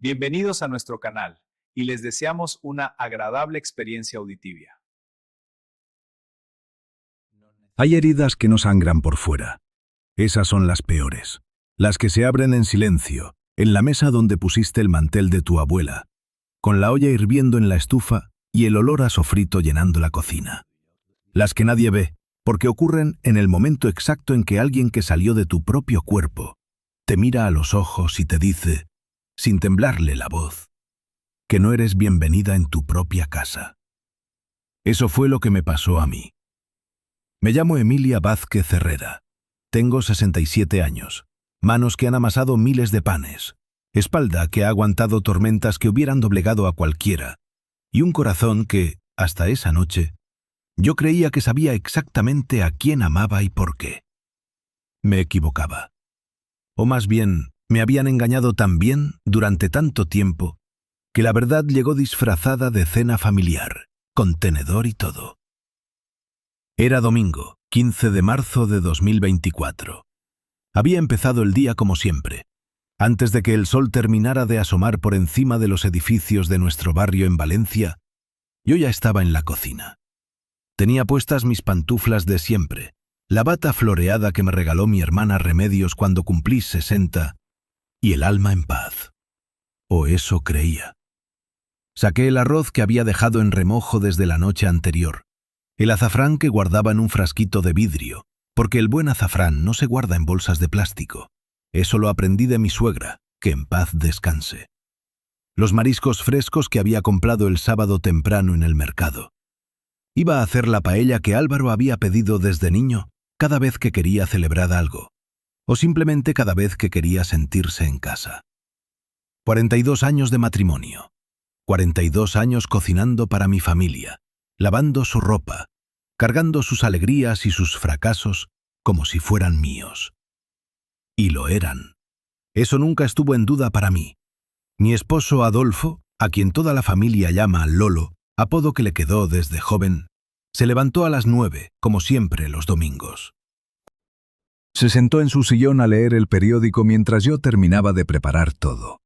Bienvenidos a nuestro canal y les deseamos una agradable experiencia auditiva. Hay heridas que no sangran por fuera. Esas son las peores. Las que se abren en silencio, en la mesa donde pusiste el mantel de tu abuela, con la olla hirviendo en la estufa y el olor a sofrito llenando la cocina. Las que nadie ve, porque ocurren en el momento exacto en que alguien que salió de tu propio cuerpo te mira a los ojos y te dice, sin temblarle la voz, que no eres bienvenida en tu propia casa. Eso fue lo que me pasó a mí. Me llamo Emilia Vázquez Herrera. Tengo 67 años, manos que han amasado miles de panes, espalda que ha aguantado tormentas que hubieran doblegado a cualquiera, y un corazón que, hasta esa noche, yo creía que sabía exactamente a quién amaba y por qué. Me equivocaba. O más bien, me habían engañado tan bien durante tanto tiempo que la verdad llegó disfrazada de cena familiar, con tenedor y todo. Era domingo, 15 de marzo de 2024. Había empezado el día como siempre. Antes de que el sol terminara de asomar por encima de los edificios de nuestro barrio en Valencia, yo ya estaba en la cocina. Tenía puestas mis pantuflas de siempre, la bata floreada que me regaló mi hermana Remedios cuando cumplí 60, y el alma en paz. O eso creía. Saqué el arroz que había dejado en remojo desde la noche anterior, el azafrán que guardaba en un frasquito de vidrio, porque el buen azafrán no se guarda en bolsas de plástico. Eso lo aprendí de mi suegra, que en paz descanse. Los mariscos frescos que había comprado el sábado temprano en el mercado. Iba a hacer la paella que Álvaro había pedido desde niño cada vez que quería celebrar algo, o simplemente cada vez que quería sentirse en casa. 42 años de matrimonio, 42 años cocinando para mi familia, lavando su ropa, cargando sus alegrías y sus fracasos como si fueran míos. Y lo eran. Eso nunca estuvo en duda para mí. Mi esposo Adolfo, a quien toda la familia llama Lolo, apodo que le quedó desde joven, se levantó a las 9, como siempre los domingos. Se sentó en su sillón a leer el periódico mientras yo terminaba de preparar todo.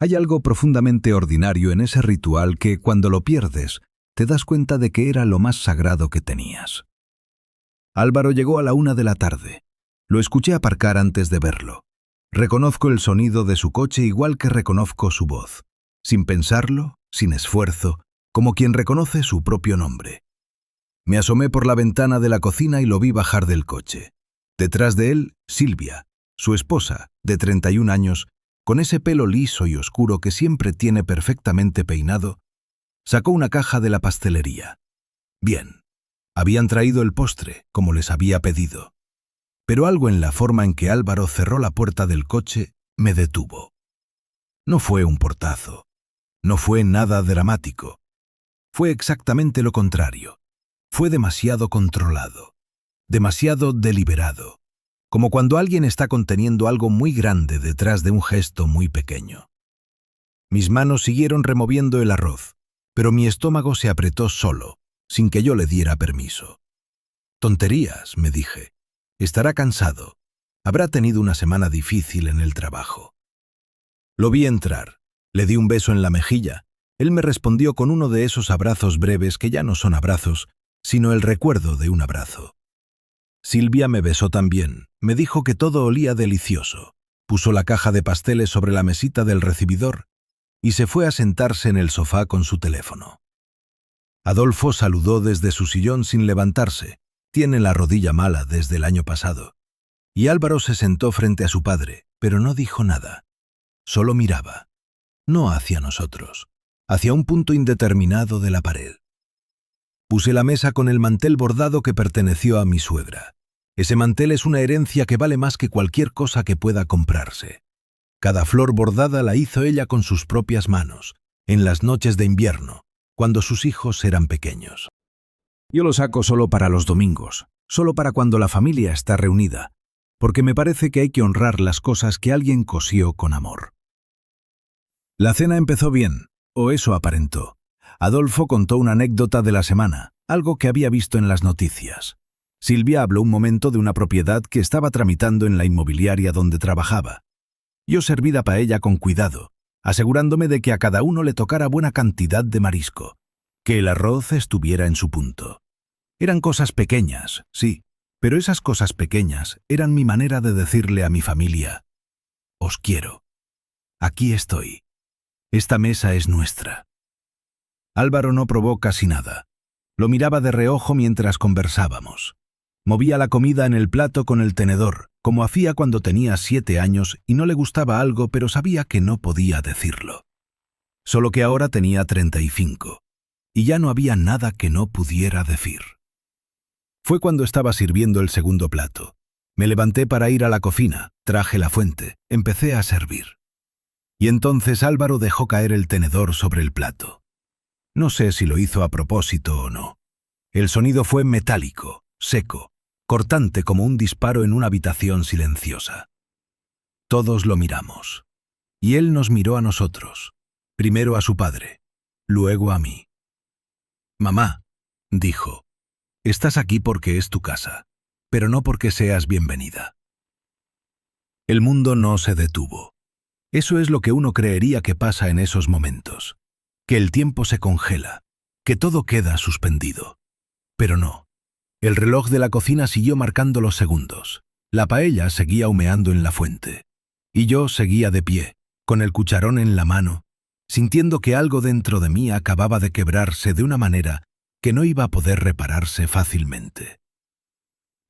Hay algo profundamente ordinario en ese ritual que, cuando lo pierdes, te das cuenta de que era lo más sagrado que tenías. Álvaro llegó a la 1 de la tarde. Lo escuché aparcar antes de verlo. Reconozco el sonido de su coche igual que reconozco su voz, sin pensarlo, sin esfuerzo, como quien reconoce su propio nombre. Me asomé por la ventana de la cocina y lo vi bajar del coche. Detrás de él, Silvia, su esposa, de 31 años, con ese pelo liso y oscuro que siempre tiene perfectamente peinado, sacó una caja de la pastelería. Bien, habían traído el postre, como les había pedido. Pero algo en la forma en que Álvaro cerró la puerta del coche me detuvo. No fue un portazo. No fue nada dramático. Fue exactamente lo contrario. Fue demasiado controlado. Demasiado deliberado, como cuando alguien está conteniendo algo muy grande detrás de un gesto muy pequeño. Mis manos siguieron removiendo el arroz, pero mi estómago se apretó solo, sin que yo le diera permiso. Tonterías, me dije. Estará cansado. Habrá tenido una semana difícil en el trabajo. Lo vi entrar. Le di un beso en la mejilla. Él me respondió con uno de esos abrazos breves que ya no son abrazos, sino el recuerdo de un abrazo. Silvia me besó también, me dijo que todo olía delicioso, puso la caja de pasteles sobre la mesita del recibidor y se fue a sentarse en el sofá con su teléfono. Adolfo saludó desde su sillón sin levantarse, tiene la rodilla mala desde el año pasado, y Álvaro se sentó frente a su padre, pero no dijo nada, solo miraba, no hacia nosotros, hacia un punto indeterminado de la pared. Puse la mesa con el mantel bordado que perteneció a mi suegra. Ese mantel es una herencia que vale más que cualquier cosa que pueda comprarse. Cada flor bordada la hizo ella con sus propias manos, en las noches de invierno, cuando sus hijos eran pequeños. Yo lo saco solo para los domingos, solo para cuando la familia está reunida, porque me parece que hay que honrar las cosas que alguien cosió con amor. La cena empezó bien, o eso aparentó. Adolfo contó una anécdota de la semana, algo que había visto en las noticias. Silvia habló un momento de una propiedad que estaba tramitando en la inmobiliaria donde trabajaba. Yo serví la paella con cuidado, asegurándome de que a cada uno le tocara buena cantidad de marisco, que el arroz estuviera en su punto. Eran cosas pequeñas, sí, pero esas cosas pequeñas eran mi manera de decirle a mi familia: os quiero. Aquí estoy. Esta mesa es nuestra. Álvaro no probó casi nada. Lo miraba de reojo mientras conversábamos. Movía la comida en el plato con el tenedor, como hacía cuando tenía 7 años y no le gustaba algo, pero sabía que no podía decirlo. Solo que ahora tenía 35, y ya no había nada que no pudiera decir. Fue cuando estaba sirviendo el segundo plato. Me levanté para ir a la cocina, traje la fuente, empecé a servir. Y entonces Álvaro dejó caer el tenedor sobre el plato. No sé si lo hizo a propósito o no. El sonido fue metálico, seco, cortante como un disparo en una habitación silenciosa. Todos lo miramos. Y él nos miró a nosotros, primero a su padre, luego a mí. «Mamá», dijo, «estás aquí porque es tu casa, pero no porque seas bienvenida». El mundo no se detuvo. Eso es lo que uno creería que pasa en esos momentos, que el tiempo se congela, que todo queda suspendido. Pero no. El reloj de la cocina siguió marcando los segundos. La paella seguía humeando en la fuente. Y yo seguía de pie, con el cucharón en la mano, sintiendo que algo dentro de mí acababa de quebrarse de una manera que no iba a poder repararse fácilmente.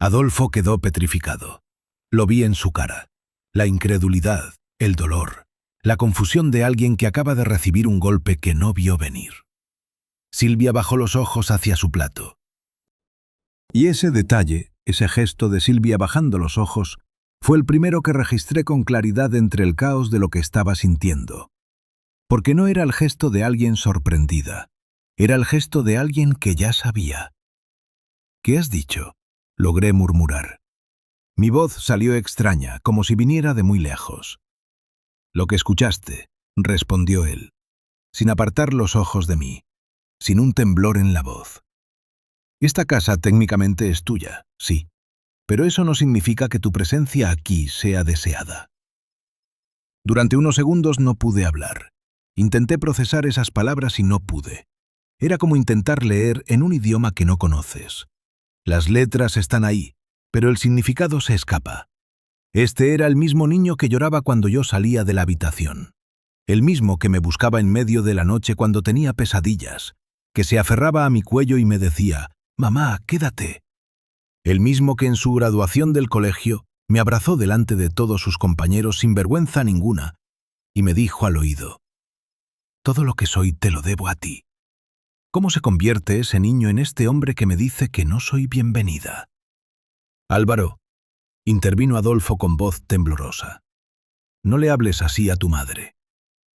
Adolfo quedó petrificado. Lo vi en su cara. La incredulidad, el dolor, la confusión de alguien que acaba de recibir un golpe que no vio venir. Silvia bajó los ojos hacia su plato. Y ese detalle, ese gesto de Silvia bajando los ojos, fue el primero que registré con claridad entre el caos de lo que estaba sintiendo. Porque no era el gesto de alguien sorprendida, era el gesto de alguien que ya sabía. «¿Qué has dicho?», logré murmurar. Mi voz salió extraña, como si viniera de muy lejos. «Lo que escuchaste», respondió él, sin apartar los ojos de mí, sin un temblor en la voz. «Esta casa técnicamente es tuya, sí, pero eso no significa que tu presencia aquí sea deseada». Durante unos segundos no pude hablar. Intenté procesar esas palabras y no pude. Era como intentar leer en un idioma que no conoces. Las letras están ahí, pero el significado se escapa. Este era el mismo niño que lloraba cuando yo salía de la habitación. El mismo que me buscaba en medio de la noche cuando tenía pesadillas, que se aferraba a mi cuello y me decía: «Mamá, quédate». El mismo que en su graduación del colegio me abrazó delante de todos sus compañeros sin vergüenza ninguna y me dijo al oído: «Todo lo que soy te lo debo a ti». ¿Cómo se convierte ese niño en este hombre que me dice que no soy bienvenida? «Álvaro», intervino Adolfo con voz temblorosa, «no le hables así a tu madre».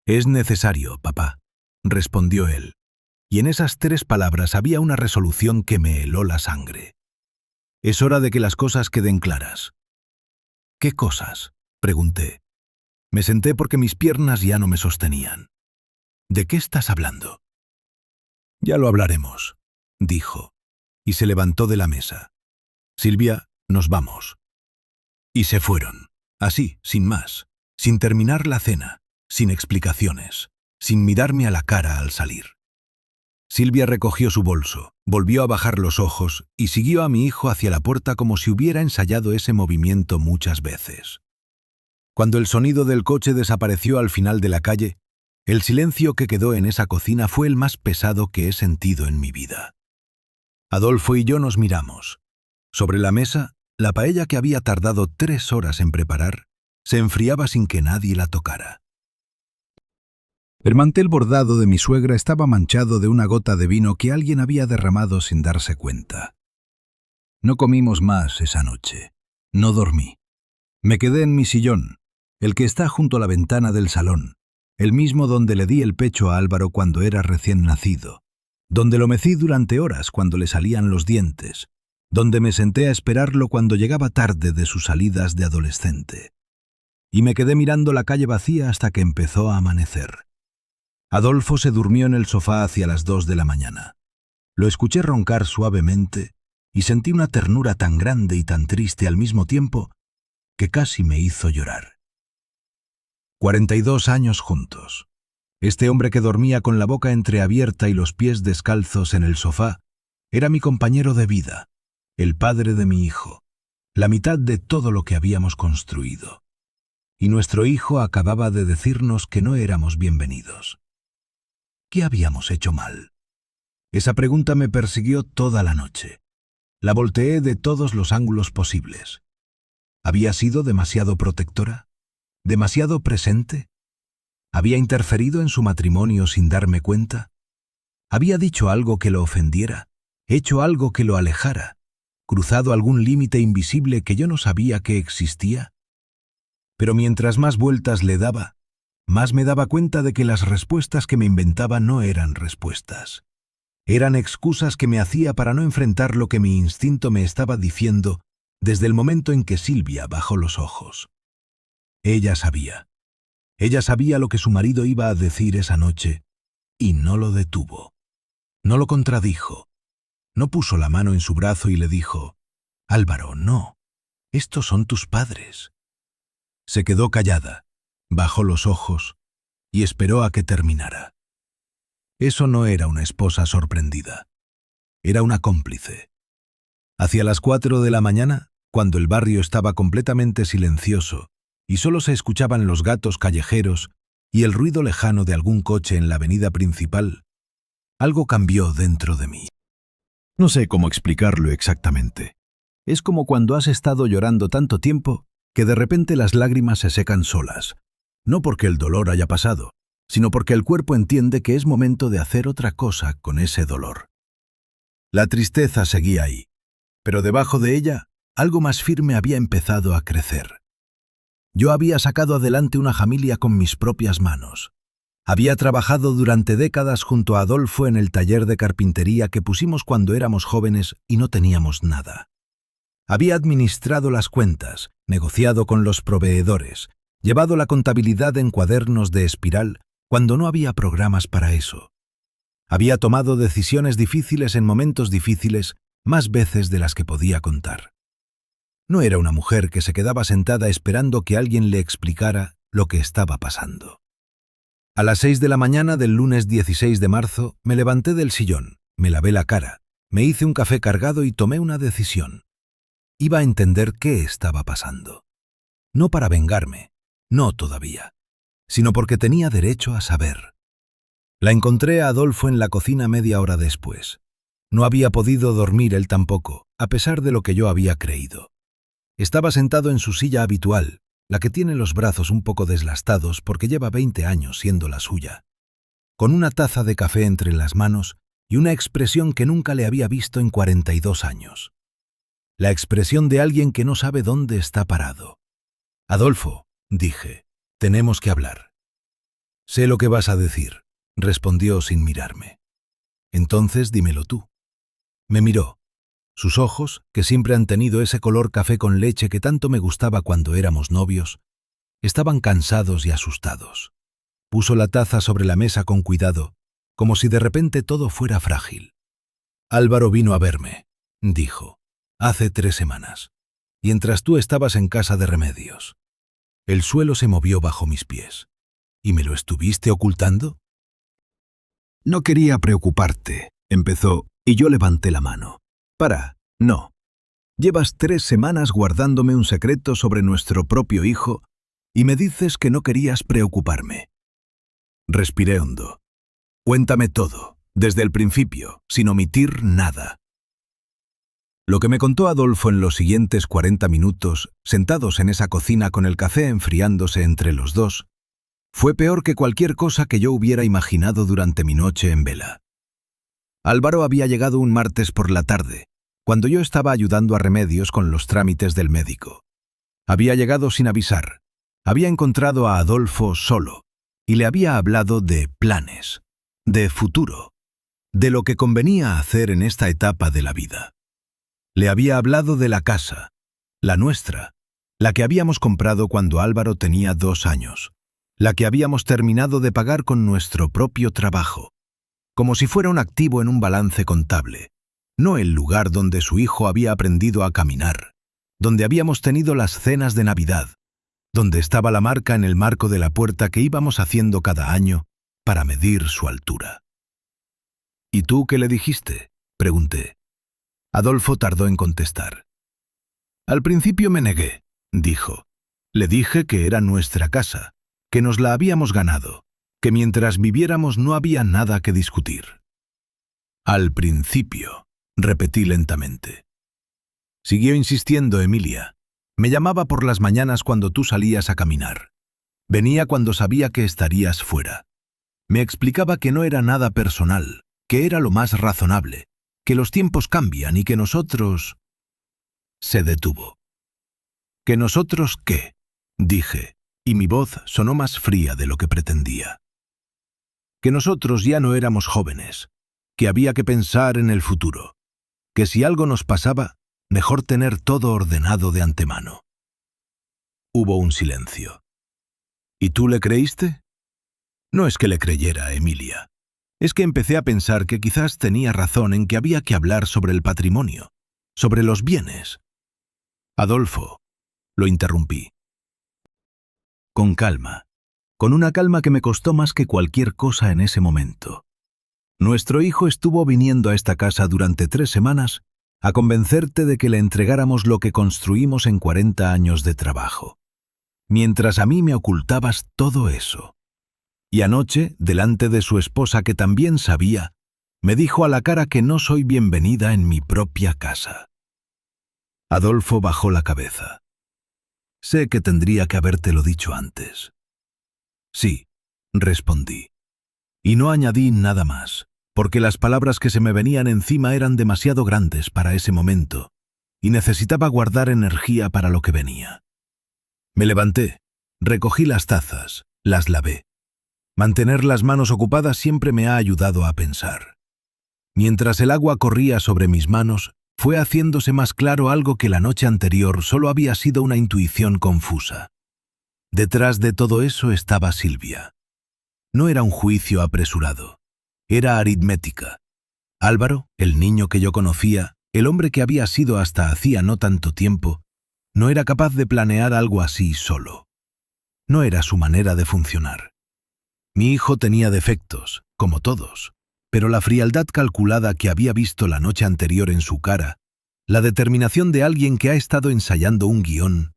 «Es necesario, papá», respondió él, y en esas 3 palabras había una resolución que me heló la sangre. «Es hora de que las cosas queden claras». «¿Qué cosas?», pregunté. Me senté porque mis piernas ya no me sostenían. «¿De qué estás hablando?». «Ya lo hablaremos», dijo, y se levantó de la mesa. «Silvia, nos vamos». Y se fueron, así, sin más, sin terminar la cena, sin explicaciones, sin mirarme a la cara al salir. Silvia recogió su bolso, volvió a bajar los ojos y siguió a mi hijo hacia la puerta como si hubiera ensayado ese movimiento muchas veces. Cuando el sonido del coche desapareció al final de la calle, el silencio que quedó en esa cocina fue el más pesado que he sentido en mi vida. Adolfo y yo nos miramos. Sobre la mesa, la paella que había tardado 3 horas en preparar se enfriaba sin que nadie la tocara. El mantel bordado de mi suegra estaba manchado de una gota de vino que alguien había derramado sin darse cuenta. No comimos más esa noche. No dormí. Me quedé en mi sillón, el que está junto a la ventana del salón, el mismo donde le di el pecho a Álvaro cuando era recién nacido, donde lo mecí durante horas cuando le salían los dientes, donde me senté a esperarlo cuando llegaba tarde de sus salidas de adolescente. Y me quedé mirando la calle vacía hasta que empezó a amanecer. Adolfo se durmió en el sofá hacia las 2 de la mañana. Lo escuché roncar suavemente y sentí una ternura tan grande y tan triste al mismo tiempo que casi me hizo llorar. 42 años juntos. Este hombre que dormía con la boca entreabierta y los pies descalzos en el sofá, era mi compañero de vida, el padre de mi hijo, la mitad de todo lo que habíamos construido. Y nuestro hijo acababa de decirnos que no éramos bienvenidos. ¿Qué habíamos hecho mal? Esa pregunta me persiguió toda la noche. La volteé de todos los ángulos posibles. ¿Había sido demasiado protectora? ¿Demasiado presente? ¿Había interferido en su matrimonio sin darme cuenta? ¿Había dicho algo que lo ofendiera? ¿Hecho algo que lo alejara? ¿Cruzado algún límite invisible que yo no sabía que existía? Pero mientras más vueltas le daba, más me daba cuenta de que las respuestas que me inventaba no eran respuestas. Eran excusas que me hacía para no enfrentar lo que mi instinto me estaba diciendo desde el momento en que Silvia bajó los ojos. Ella sabía. Ella sabía lo que su marido iba a decir esa noche y no lo detuvo. No lo contradijo. No puso la mano en su brazo y le dijo: «Álvaro, no. Estos son tus padres». Se quedó callada, bajó los ojos y esperó a que terminara. Eso no era una esposa sorprendida. Era una cómplice. Hacia las 4 de la mañana, cuando el barrio estaba completamente silencioso y solo se escuchaban los gatos callejeros y el ruido lejano de algún coche en la avenida principal, algo cambió dentro de mí. No sé cómo explicarlo exactamente. Es como cuando has estado llorando tanto tiempo que de repente las lágrimas se secan solas, no porque el dolor haya pasado, sino porque el cuerpo entiende que es momento de hacer otra cosa con ese dolor. La tristeza seguía ahí, pero debajo de ella, algo más firme había empezado a crecer. Yo había sacado adelante una familia con mis propias manos. Había trabajado durante décadas junto a Adolfo en el taller de carpintería que pusimos cuando éramos jóvenes y no teníamos nada. Había administrado las cuentas, negociado con los proveedores, llevado la contabilidad en cuadernos de espiral cuando no había programas para eso. Había tomado decisiones difíciles en momentos difíciles más veces de las que podía contar. No era una mujer que se quedaba sentada esperando que alguien le explicara lo que estaba pasando. A las 6 de la mañana del lunes 16 de marzo me levanté del sillón, me lavé la cara, me hice un café cargado y tomé una decisión. Iba a entender qué estaba pasando. No para vengarme, no todavía, sino porque tenía derecho a saber. La encontré a Adolfo en la cocina media hora después. No había podido dormir él tampoco, a pesar de lo que yo había creído. Estaba sentado en su silla habitual, la que tiene los brazos un poco deslastados porque lleva 20 años siendo la suya, con una taza de café entre las manos y una expresión que nunca le había visto en 42 años. La expresión de alguien que no sabe dónde está parado. «Adolfo», dije, «tenemos que hablar». «Sé lo que vas a decir», respondió sin mirarme. «Entonces dímelo tú». Me miró. Sus ojos, que siempre han tenido ese color café con leche que tanto me gustaba cuando éramos novios, estaban cansados y asustados. Puso la taza sobre la mesa con cuidado, como si de repente todo fuera frágil. «Álvaro vino a verme», dijo, «hace 3 semanas, mientras tú estabas en casa de Remedios. El suelo se movió bajo mis pies. ¿Y me lo estuviste ocultando?» «No quería preocuparte», empezó, y yo levanté la mano. «Para, no. Llevas 3 semanas guardándome un secreto sobre nuestro propio hijo y me dices que no querías preocuparme». Respiré hondo. «Cuéntame todo, desde el principio, sin omitir nada». Lo que me contó Adolfo en los siguientes 40 minutos, sentados en esa cocina con el café enfriándose entre los dos, fue peor que cualquier cosa que yo hubiera imaginado durante mi noche en vela. Álvaro había llegado un martes por la tarde, cuando yo estaba ayudando a Remedios con los trámites del médico. Había llegado sin avisar. Había encontrado a Adolfo solo y le había hablado de planes, de futuro, de lo que convenía hacer en esta etapa de la vida. Le había hablado de la casa, la nuestra, la que habíamos comprado cuando Álvaro tenía 2 años, la que habíamos terminado de pagar con nuestro propio trabajo, como si fuera un activo en un balance contable, no el lugar donde su hijo había aprendido a caminar, donde habíamos tenido las cenas de Navidad, donde estaba la marca en el marco de la puerta que íbamos haciendo cada año para medir su altura. ¿Y tú qué le dijiste?, pregunté. Adolfo tardó en contestar. Al principio me negué, dijo. Le dije que era nuestra casa, que nos la habíamos ganado, que mientras viviéramos no había nada que discutir. Al principio, repetí lentamente. Siguió insistiendo Emilia. Me llamaba por las mañanas cuando tú salías a caminar. Venía cuando sabía que estarías fuera. Me explicaba que no era nada personal, que era lo más razonable, que los tiempos cambian y que nosotros... Se detuvo. ¿Que nosotros qué?, dije, y mi voz sonó más fría de lo que pretendía. Que nosotros ya no éramos jóvenes, que había que pensar en el futuro, que si algo nos pasaba, mejor tener todo ordenado de antemano. Hubo un silencio. ¿Y tú le creíste? No es que le creyera, Emilia. Es que empecé a pensar que quizás tenía razón en que había que hablar sobre el patrimonio, sobre los bienes. Adolfo, lo interrumpí. Con calma, con una calma que me costó más que cualquier cosa en ese momento. Nuestro hijo estuvo viniendo a esta casa durante 3 semanas a convencerte de que le entregáramos lo que construimos en 40 años de trabajo, mientras a mí me ocultabas todo eso. Y anoche, delante de su esposa que también sabía, me dijo a la cara que no soy bienvenida en mi propia casa. Adolfo bajó la cabeza. Sé que tendría que habértelo dicho antes. Sí, respondí. Y no añadí nada más, porque las palabras que se me venían encima eran demasiado grandes para ese momento, y necesitaba guardar energía para lo que venía. Me levanté, recogí las tazas, las lavé. Mantener las manos ocupadas siempre me ha ayudado a pensar. Mientras el agua corría sobre mis manos, fue haciéndose más claro algo que la noche anterior solo había sido una intuición confusa. Detrás de todo eso estaba Silvia. No era un juicio apresurado, era aritmética. Álvaro, el niño que yo conocía, el hombre que había sido hasta hacía no tanto tiempo, no era capaz de planear algo así solo. No era su manera de funcionar. Mi hijo tenía defectos, como todos, pero la frialdad calculada que había visto la noche anterior en su cara, la determinación de alguien que ha estado ensayando un guión,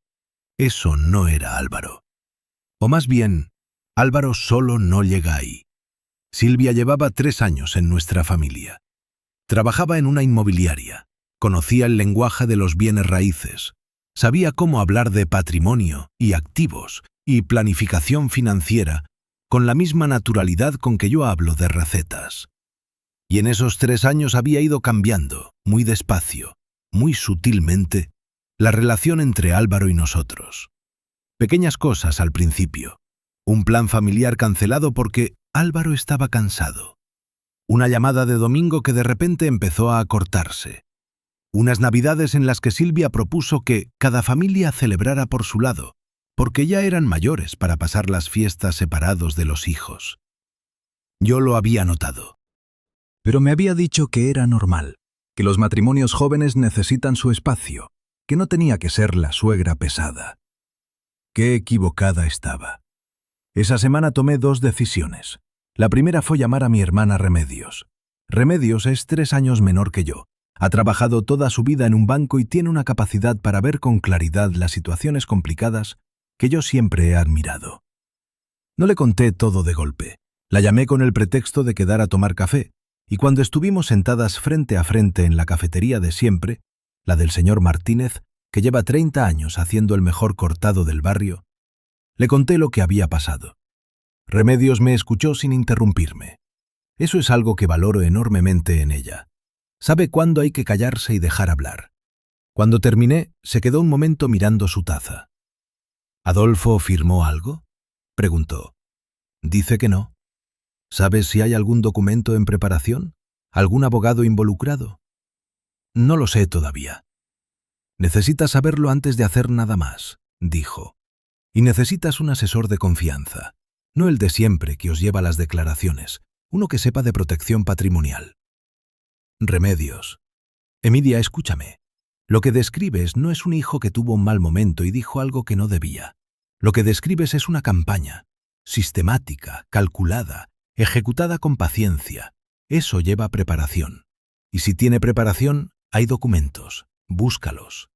eso no era Álvaro. O más bien, Álvaro solo no llega ahí. Silvia llevaba 3 años en nuestra familia. Trabajaba en una inmobiliaria, conocía el lenguaje de los bienes raíces, sabía cómo hablar de patrimonio y activos y planificación financiera con la misma naturalidad con que yo hablo de recetas. Y en esos 3 años había ido cambiando, muy despacio, muy sutilmente, la relación entre Álvaro y nosotros. Pequeñas cosas al principio. Un plan familiar cancelado porque Álvaro estaba cansado. Una llamada de domingo que de repente empezó a acortarse. Unas navidades en las que Silvia propuso que cada familia celebrara por su lado, porque ya eran mayores para pasar las fiestas separados de los hijos. Yo lo había notado. Pero me había dicho que era normal, que los matrimonios jóvenes necesitan su espacio, que no tenía que ser la suegra pesada. Qué equivocada estaba. Esa semana tomé 2 decisiones. La primera fue llamar a mi hermana Remedios. Remedios es 3 años menor que yo. Ha trabajado toda su vida en un banco y tiene una capacidad para ver con claridad las situaciones complicadas que yo siempre he admirado. No le conté todo de golpe. La llamé con el pretexto de quedar a tomar café, y cuando estuvimos sentadas frente a frente en la cafetería de siempre, la del señor Martínez, que lleva 30 años haciendo el mejor cortado del barrio, le conté lo que había pasado. Remedios me escuchó sin interrumpirme. Eso es algo que valoro enormemente en ella. Sabe cuándo hay que callarse y dejar hablar. Cuando terminé, se quedó un momento mirando su taza. ¿Adolfo firmó algo?, preguntó. Dice que no. ¿Sabes si hay algún documento en preparación? ¿Algún abogado involucrado? No lo sé todavía. Necesitas saberlo antes de hacer nada más, dijo. Y necesitas un asesor de confianza, no el de siempre que os lleva las declaraciones, uno que sepa de protección patrimonial. Remedios. Emilia, escúchame. Lo que describes no es un hijo que tuvo un mal momento y dijo algo que no debía. Lo que describes es una campaña, sistemática, calculada, ejecutada con paciencia. Eso lleva preparación. Y si tiene preparación, hay documentos. Búscalos.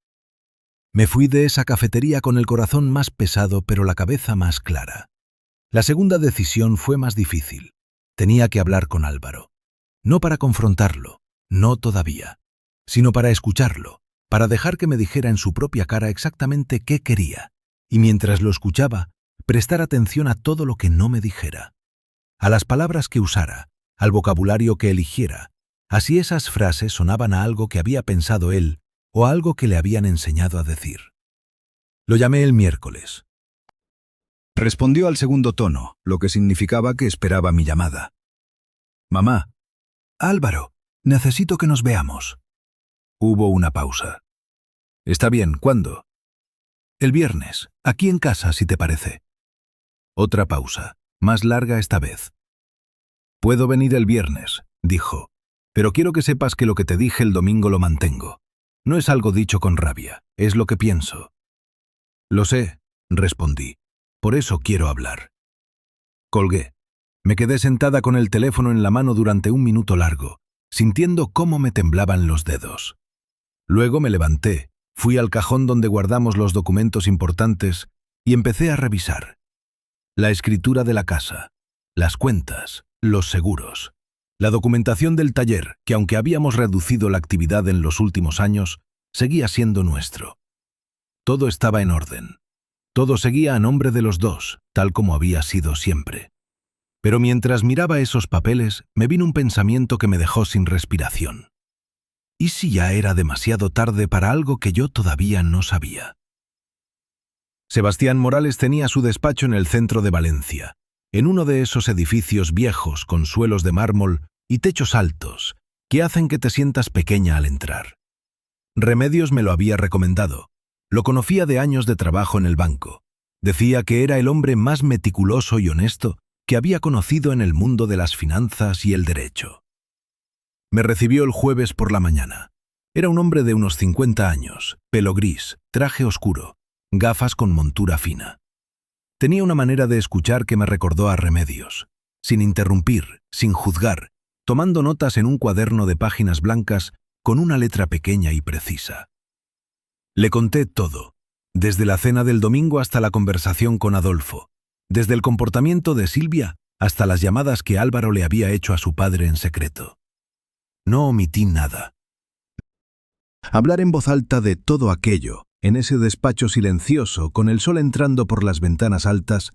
Me fui de esa cafetería con el corazón más pesado, pero la cabeza más clara. La segunda decisión fue más difícil. Tenía que hablar con Álvaro. No para confrontarlo, no todavía, sino para escucharlo, para dejar que me dijera en su propia cara exactamente qué quería, y mientras lo escuchaba, prestar atención a todo lo que no me dijera, a las palabras que usara, al vocabulario que eligiera, así esas frases sonaban a algo que había pensado él o a algo que le habían enseñado a decir. Lo llamé el miércoles. Respondió al segundo tono, lo que significaba que esperaba mi llamada. «Mamá, Álvaro, necesito que nos veamos». Hubo una pausa. «Está bien, ¿cuándo?» «El viernes, aquí en casa, si te parece». Otra pausa, más larga esta vez. «Puedo venir el viernes», dijo, «pero quiero que sepas que lo que te dije el domingo lo mantengo. No es algo dicho con rabia, es lo que pienso». «Lo sé», respondí, «por eso quiero hablar». Colgué. Me quedé sentada con el teléfono en la mano durante un minuto largo, sintiendo cómo me temblaban los dedos. Luego me levanté, fui al cajón donde guardamos los documentos importantes y empecé a revisar. La escritura de la casa, las cuentas, los seguros, la documentación del taller, que aunque habíamos reducido la actividad en los últimos años, seguía siendo nuestro. Todo estaba en orden. Todo seguía a nombre de los dos, tal como había sido siempre. Pero mientras miraba esos papeles, me vino un pensamiento que me dejó sin respiración. ¿Y si ya era demasiado tarde para algo que yo todavía no sabía? Sebastián Morales tenía su despacho en el centro de Valencia, en uno de esos edificios viejos con suelos de mármol y techos altos, que hacen que te sientas pequeña al entrar. Remedios me lo había recomendado. Lo conocía de años de trabajo en el banco. Decía que era el hombre más meticuloso y honesto que había conocido en el mundo de las finanzas y el derecho. Me recibió el jueves por la mañana. Era un hombre de unos 50 años, pelo gris, traje oscuro, gafas con montura fina. Tenía una manera de escuchar que me recordó a Remedios, sin interrumpir, sin juzgar, tomando notas en un cuaderno de páginas blancas con una letra pequeña y precisa. Le conté todo, desde la cena del domingo hasta la conversación con Adolfo, desde el comportamiento de Silvia hasta las llamadas que Álvaro le había hecho a su padre en secreto. No omití nada. Hablar en voz alta de todo aquello, en ese despacho silencioso, con el sol entrando por las ventanas altas,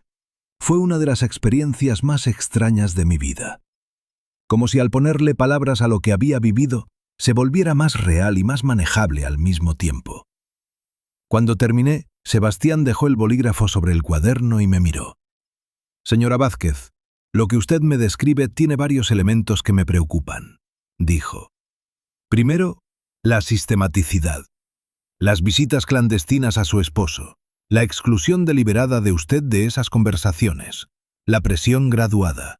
fue una de las experiencias más extrañas de mi vida. Como si al ponerle palabras a lo que había vivido, se volviera más real y más manejable al mismo tiempo. Cuando terminé, Sebastián dejó el bolígrafo sobre el cuaderno y me miró. «Señora Vázquez, lo que usted me describe tiene varios elementos que me preocupan», dijo. Primero, la sistematicidad. Las visitas clandestinas a su esposo, la exclusión deliberada de usted de esas conversaciones, la presión graduada.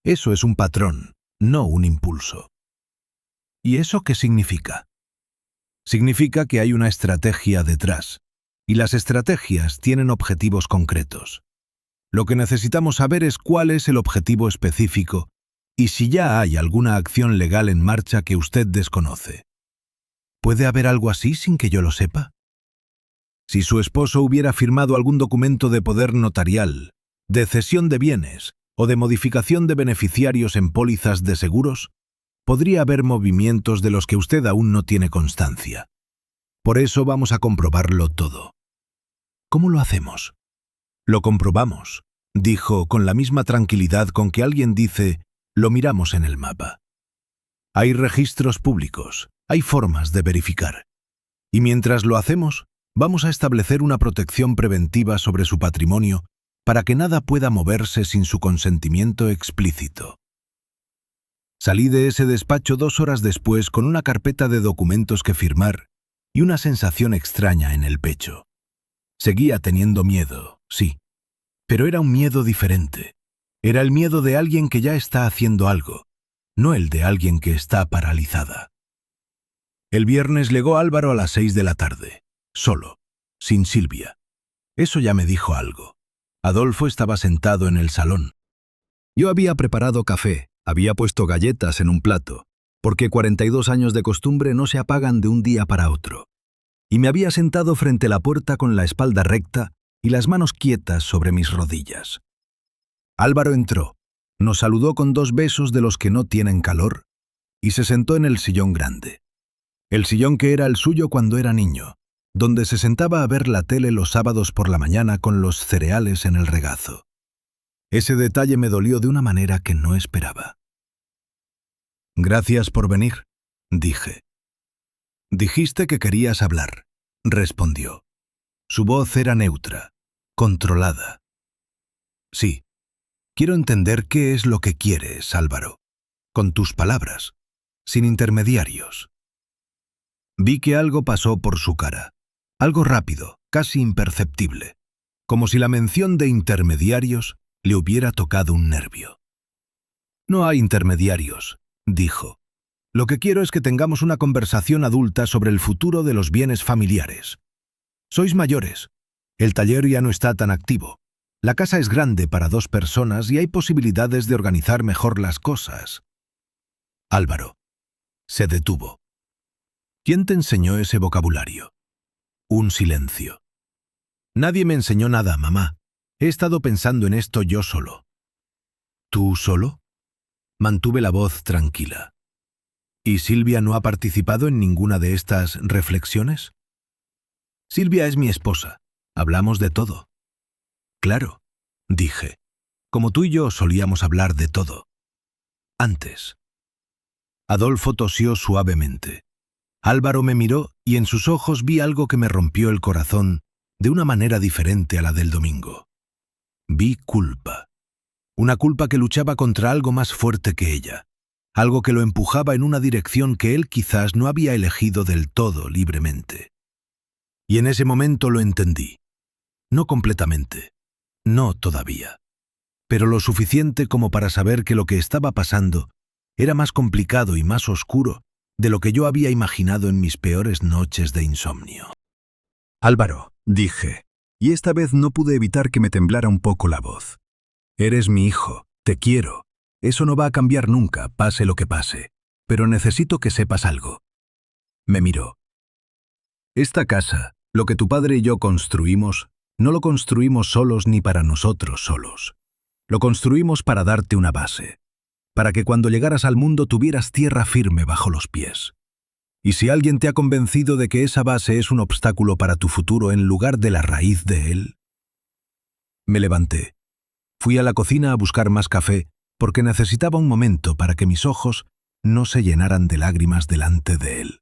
Eso es un patrón, no un impulso. ¿Y eso qué significa? Significa que hay una estrategia detrás, y las estrategias tienen objetivos concretos. Lo que necesitamos saber es cuál es el objetivo específico y si ya hay alguna acción legal en marcha que usted desconoce. ¿Puede haber algo así sin que yo lo sepa? Si su esposo hubiera firmado algún documento de poder notarial, de cesión de bienes o de modificación de beneficiarios en pólizas de seguros, podría haber movimientos de los que usted aún no tiene constancia. Por eso vamos a comprobarlo todo. ¿Cómo lo hacemos? Lo comprobamos, dijo con la misma tranquilidad con que alguien dice, lo miramos en el mapa. Hay registros públicos, hay formas de verificar. Y mientras lo hacemos, vamos a establecer una protección preventiva sobre su patrimonio para que nada pueda moverse sin su consentimiento explícito. Salí de ese despacho 2 horas después con una carpeta de documentos que firmar y una sensación extraña en el pecho. Seguía teniendo miedo, sí, pero era un miedo diferente. Era el miedo de alguien que ya está haciendo algo, no el de alguien que está paralizada. El viernes llegó Álvaro a las 6 de la tarde, solo, sin Silvia. Eso ya me dijo algo. Adolfo estaba sentado en el salón. Yo había preparado café, había puesto galletas en un plato, porque 42 años de costumbre no se apagan de un día para otro. Y me había sentado frente a la puerta con la espalda recta y las manos quietas sobre mis rodillas. Álvaro entró, nos saludó con 2 besos de los que no tienen calor y se sentó en el sillón grande. El sillón que era el suyo cuando era niño, donde se sentaba a ver la tele los sábados por la mañana con los cereales en el regazo. Ese detalle me dolió de una manera que no esperaba. «Gracias por venir», dije. «Dijiste que querías hablar», respondió. Su voz era neutra, controlada. «Sí, quiero entender qué es lo que quieres, Álvaro, con tus palabras, sin intermediarios». Vi que algo pasó por su cara, algo rápido, casi imperceptible, como si la mención de intermediarios le hubiera tocado un nervio. «No hay intermediarios», dijo. «Lo que quiero es que tengamos una conversación adulta sobre el futuro de los bienes familiares. Sois mayores. El taller ya no está tan activo. La casa es grande para 2 personas y hay posibilidades de organizar mejor las cosas». Álvaro se detuvo. «¿Quién te enseñó ese vocabulario?» Un silencio. «Nadie me enseñó nada, mamá. He estado pensando en esto yo solo». «¿Tú solo?» Mantuve la voz tranquila. «¿Y Silvia no ha participado en ninguna de estas reflexiones?» «Silvia es mi esposa. Hablamos de todo». «Claro», dije, «como tú y yo solíamos hablar de todo. Antes». Adolfo tosió suavemente. Álvaro me miró y en sus ojos vi algo que me rompió el corazón de una manera diferente a la del domingo. Vi culpa. Una culpa que luchaba contra algo más fuerte que ella, algo que lo empujaba en una dirección que él quizás no había elegido del todo libremente. Y en ese momento lo entendí. No completamente, no todavía, pero lo suficiente como para saber que lo que estaba pasando era más complicado y más oscuro de lo que yo había imaginado en mis peores noches de insomnio. «Álvaro», dije, y esta vez no pude evitar que me temblara un poco la voz. «Eres mi hijo, te quiero. Eso no va a cambiar nunca, pase lo que pase. Pero necesito que sepas algo». Me miró. «Esta casa, lo que tu padre y yo construimos, no lo construimos solos ni para nosotros solos. Lo construimos para darte una base, para que cuando llegaras al mundo tuvieras tierra firme bajo los pies. Y si alguien te ha convencido de que esa base es un obstáculo para tu futuro en lugar de la raíz de él». Me levanté. Fui a la cocina a buscar más café porque necesitaba un momento para que mis ojos no se llenaran de lágrimas delante de él.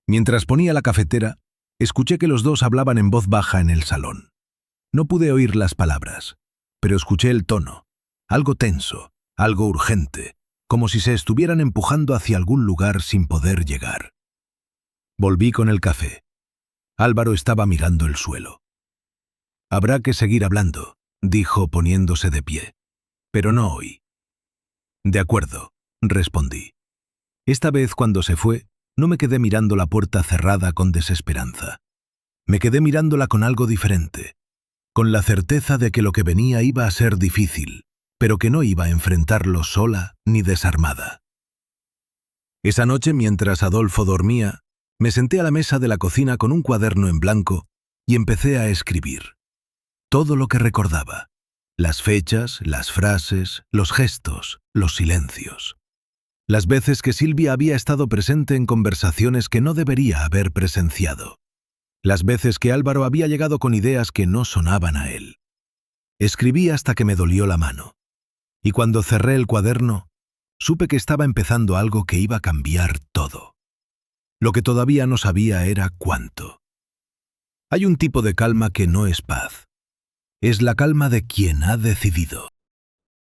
Mientras ponía la cafetera, escuché que los dos hablaban en voz baja en el salón. No pude oír las palabras, pero escuché el tono, algo tenso, algo urgente, como si se estuvieran empujando hacia algún lugar sin poder llegar. Volví con el café. Álvaro estaba mirando el suelo. «Habrá que seguir hablando», dijo poniéndose de pie, «pero no hoy». «De acuerdo», respondí. Esta vez cuando se fue, no me quedé mirando la puerta cerrada con desesperanza. Me quedé mirándola con algo diferente, con la certeza de que lo que venía iba a ser difícil, pero que no iba a enfrentarlo sola ni desarmada. Esa noche, mientras Adolfo dormía, me senté a la mesa de la cocina con un cuaderno en blanco y empecé a escribir. Todo lo que recordaba. Las fechas, las frases, los gestos, los silencios. Las veces que Silvia había estado presente en conversaciones que no debería haber presenciado. Las veces que Álvaro había llegado con ideas que no sonaban a él. Escribí hasta que me dolió la mano. Y cuando cerré el cuaderno, supe que estaba empezando algo que iba a cambiar todo. Lo que todavía no sabía era cuánto. Hay un tipo de calma que no es paz. Es la calma de quien ha decidido.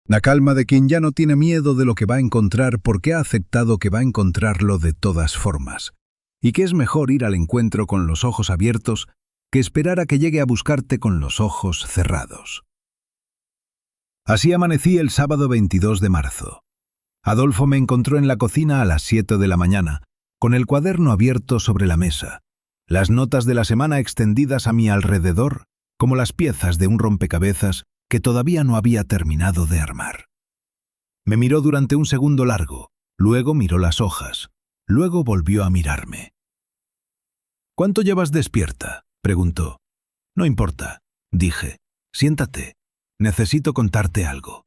La calma de quien ya no tiene miedo de lo que va a encontrar porque ha aceptado que va a encontrarlo de todas formas, y que es mejor ir al encuentro con los ojos abiertos que esperar a que llegue a buscarte con los ojos cerrados. Así amanecí el sábado 22 de marzo. Adolfo me encontró en la cocina a las 7 de la mañana, con el cuaderno abierto sobre la mesa, las notas de la semana extendidas a mi alrededor como las piezas de un rompecabezas que todavía no había terminado de armar. Me miró durante un segundo largo, luego miró las hojas, luego volvió a mirarme. «¿Cuánto llevas despierta?», preguntó. «No importa», dije. «Siéntate. Necesito contarte algo».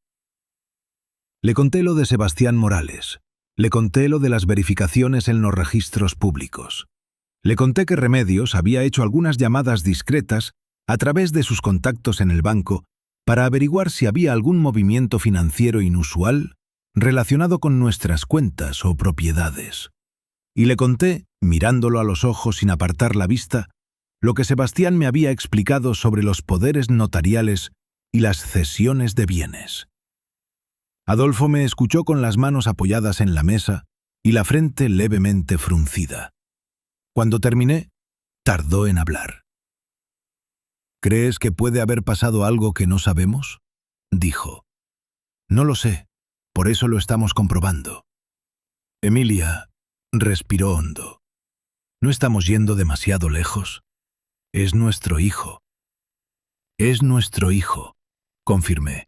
Le conté lo de Sebastián Morales. Le conté lo de las verificaciones en los registros públicos. Le conté que Remedios había hecho algunas llamadas discretas a través de sus contactos en el banco para averiguar si había algún movimiento financiero inusual relacionado con nuestras cuentas o propiedades. Y le conté, mirándolo a los ojos sin apartar la vista, lo que Sebastián me había explicado sobre los poderes notariales y las cesiones de bienes. Adolfo me escuchó con las manos apoyadas en la mesa y la frente levemente fruncida. Cuando terminé, tardó en hablar. «¿Crees que puede haber pasado algo que no sabemos?», dijo. «No lo sé, por eso lo estamos comprobando». Emilia respiró hondo. «¿No estamos yendo demasiado lejos? Es nuestro hijo». «Es nuestro hijo», confirmé.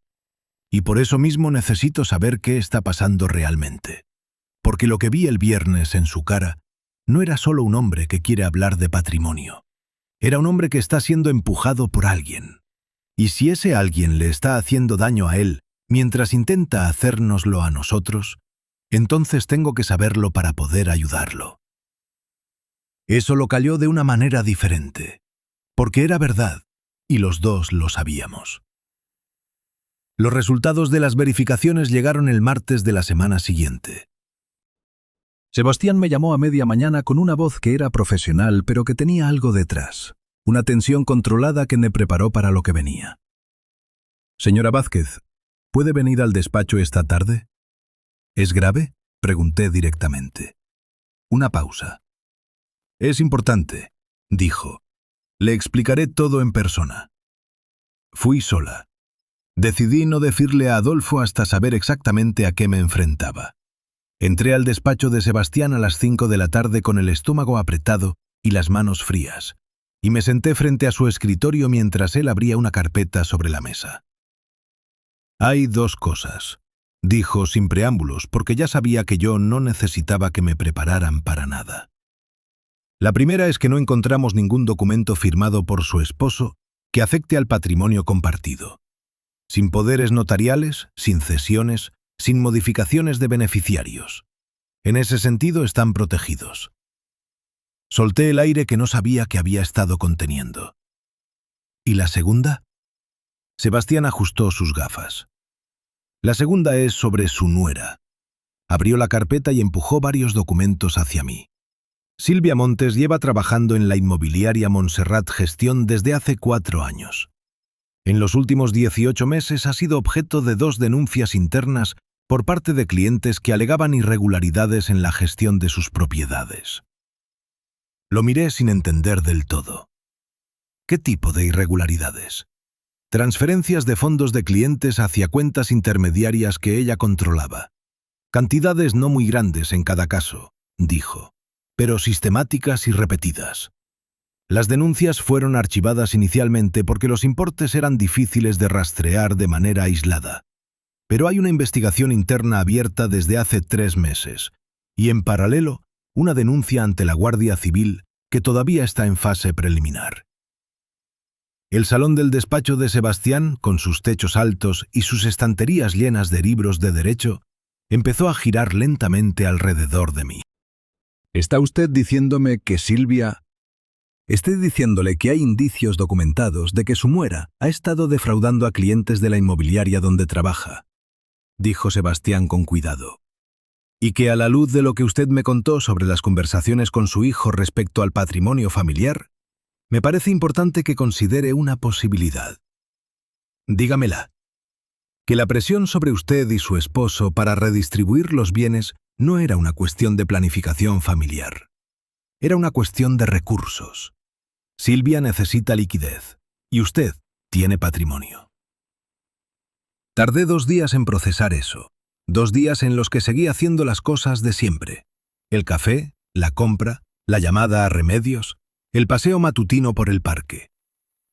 «Y por eso mismo necesito saber qué está pasando realmente. Porque lo que vi el viernes en su cara no era solo un hombre que quiere hablar de patrimonio. Era un hombre que está siendo empujado por alguien. Y si ese alguien le está haciendo daño a él mientras intenta hacérnoslo a nosotros, entonces tengo que saberlo para poder ayudarlo». Eso lo calló de una manera diferente, porque era verdad, y los dos lo sabíamos. Los resultados de las verificaciones llegaron el martes de la semana siguiente. Sebastián me llamó a media mañana con una voz que era profesional, pero que tenía algo detrás, una tensión controlada que me preparó para lo que venía. «Señora Vázquez, ¿puede venir al despacho esta tarde?» «¿Es grave?», pregunté directamente. Una pausa. «Es importante», dijo. «Le explicaré todo en persona». Fui sola. Decidí no decirle a Adolfo hasta saber exactamente a qué me enfrentaba. Entré al despacho de Sebastián a las 5 de la tarde con el estómago apretado y las manos frías, y me senté frente a su escritorio mientras él abría una carpeta sobre la mesa. «Hay dos cosas», dijo sin preámbulos, porque ya sabía que yo no necesitaba que me prepararan para nada. «La primera es que no encontramos ningún documento firmado por su esposo que afecte al patrimonio compartido. Sin poderes notariales, sin cesiones, sin modificaciones de beneficiarios. En ese sentido están protegidos». Solté el aire que no sabía que había estado conteniendo. «¿Y la segunda?». Sebastián ajustó sus gafas. «La segunda es sobre su nuera». Abrió la carpeta y empujó varios documentos hacia mí. «Silvia Montes lleva trabajando en la inmobiliaria Montserrat Gestión desde hace 4 años. En los últimos 18 meses ha sido objeto de 2 denuncias internas por parte de clientes que alegaban irregularidades en la gestión de sus propiedades». Lo miré sin entender del todo. ¿Qué tipo de irregularidades? Transferencias de fondos de clientes hacia cuentas intermediarias que ella controlaba. Cantidades no muy grandes en cada caso, dijo, pero sistemáticas y repetidas. Las denuncias fueron archivadas inicialmente porque los importes eran difíciles de rastrear de manera aislada. Pero hay una investigación interna abierta desde hace 3 meses, y en paralelo, una denuncia ante la Guardia Civil que todavía está en fase preliminar. El salón del despacho de Sebastián, con sus techos altos y sus estanterías llenas de libros de derecho, empezó a girar lentamente alrededor de mí. «¿Está usted diciéndome que Silvia...?» «Estoy diciéndole que hay indicios documentados de que su nuera ha estado defraudando a clientes de la inmobiliaria donde trabaja», dijo Sebastián con cuidado. «Y que a la luz de lo que usted me contó sobre las conversaciones con su hijo respecto al patrimonio familiar, me parece importante que considere una posibilidad». «Dígamela». «Que la presión sobre usted y su esposo para redistribuir los bienes no era una cuestión de planificación familiar. Era una cuestión de recursos. Silvia necesita liquidez, y usted tiene patrimonio». Tardé 2 días en procesar eso. 2 días en los que seguí haciendo las cosas de siempre. El café, la compra, la llamada a Remedios, el paseo matutino por el parque.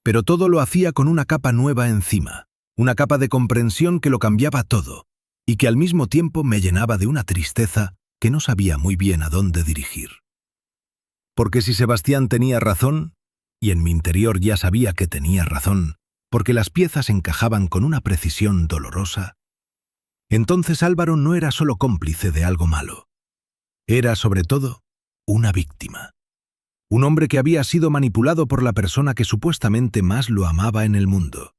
Pero todo lo hacía con una capa nueva encima, una capa de comprensión que lo cambiaba todo, y que al mismo tiempo me llenaba de una tristeza que no sabía muy bien a dónde dirigir. Porque si Sebastián tenía razón, y en mi interior ya sabía que tenía razón, porque las piezas encajaban con una precisión dolorosa, entonces Álvaro no era solo cómplice de algo malo. Era, sobre todo, una víctima. Un hombre que había sido manipulado por la persona que supuestamente más lo amaba en el mundo,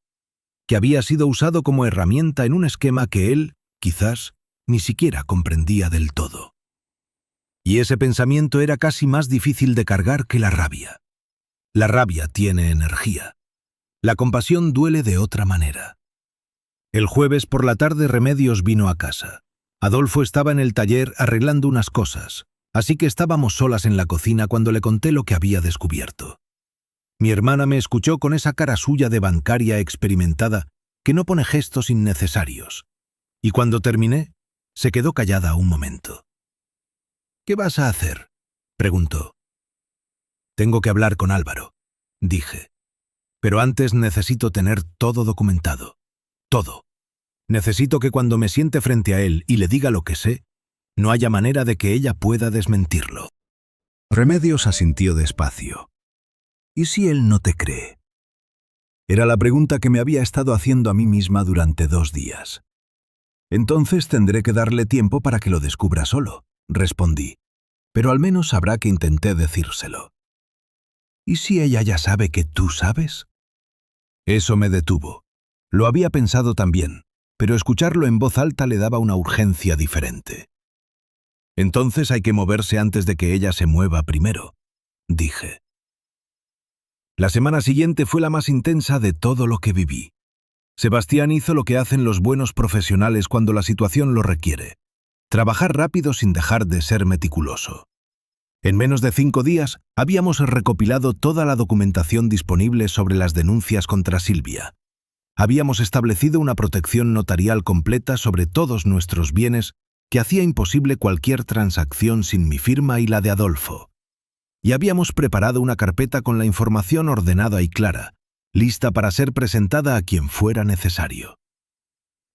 que había sido usado como herramienta en un esquema que él, quizás, ni siquiera comprendía del todo. Y ese pensamiento era casi más difícil de cargar que la rabia. La rabia tiene energía. La compasión duele de otra manera. El jueves por la tarde Remedios vino a casa. Adolfo estaba en el taller arreglando unas cosas, así que estábamos solas en la cocina cuando le conté lo que había descubierto. Mi hermana me escuchó con esa cara suya de bancaria experimentada que no pone gestos innecesarios, y cuando terminé, se quedó callada un momento. «¿Qué vas a hacer?», preguntó. «Tengo que hablar con Álvaro», dije. «Pero antes necesito tener todo documentado. Todo. Necesito que cuando me siente frente a él y le diga lo que sé, no haya manera de que ella pueda desmentirlo». Remedios asintió despacio. «¿Y si él no te cree?». Era la pregunta que me había estado haciendo a mí misma durante 2 días. «Entonces tendré que darle tiempo para que lo descubra solo», respondí. «Pero al menos sabrá que intenté decírselo». «¿Y si ella ya sabe que tú sabes?». Eso me detuvo. Lo había pensado también, pero escucharlo en voz alta le daba una urgencia diferente. «Entonces hay que moverse antes de que ella se mueva primero», dije. La semana siguiente fue la más intensa de todo lo que viví. Sebastián hizo lo que hacen los buenos profesionales cuando la situación lo requiere: trabajar rápido sin dejar de ser meticuloso. En menos de 5 días habíamos recopilado toda la documentación disponible sobre las denuncias contra Silvia. Habíamos establecido una protección notarial completa sobre todos nuestros bienes que hacía imposible cualquier transacción sin mi firma y la de Adolfo. Y habíamos preparado una carpeta con la información ordenada y clara, lista para ser presentada a quien fuera necesario.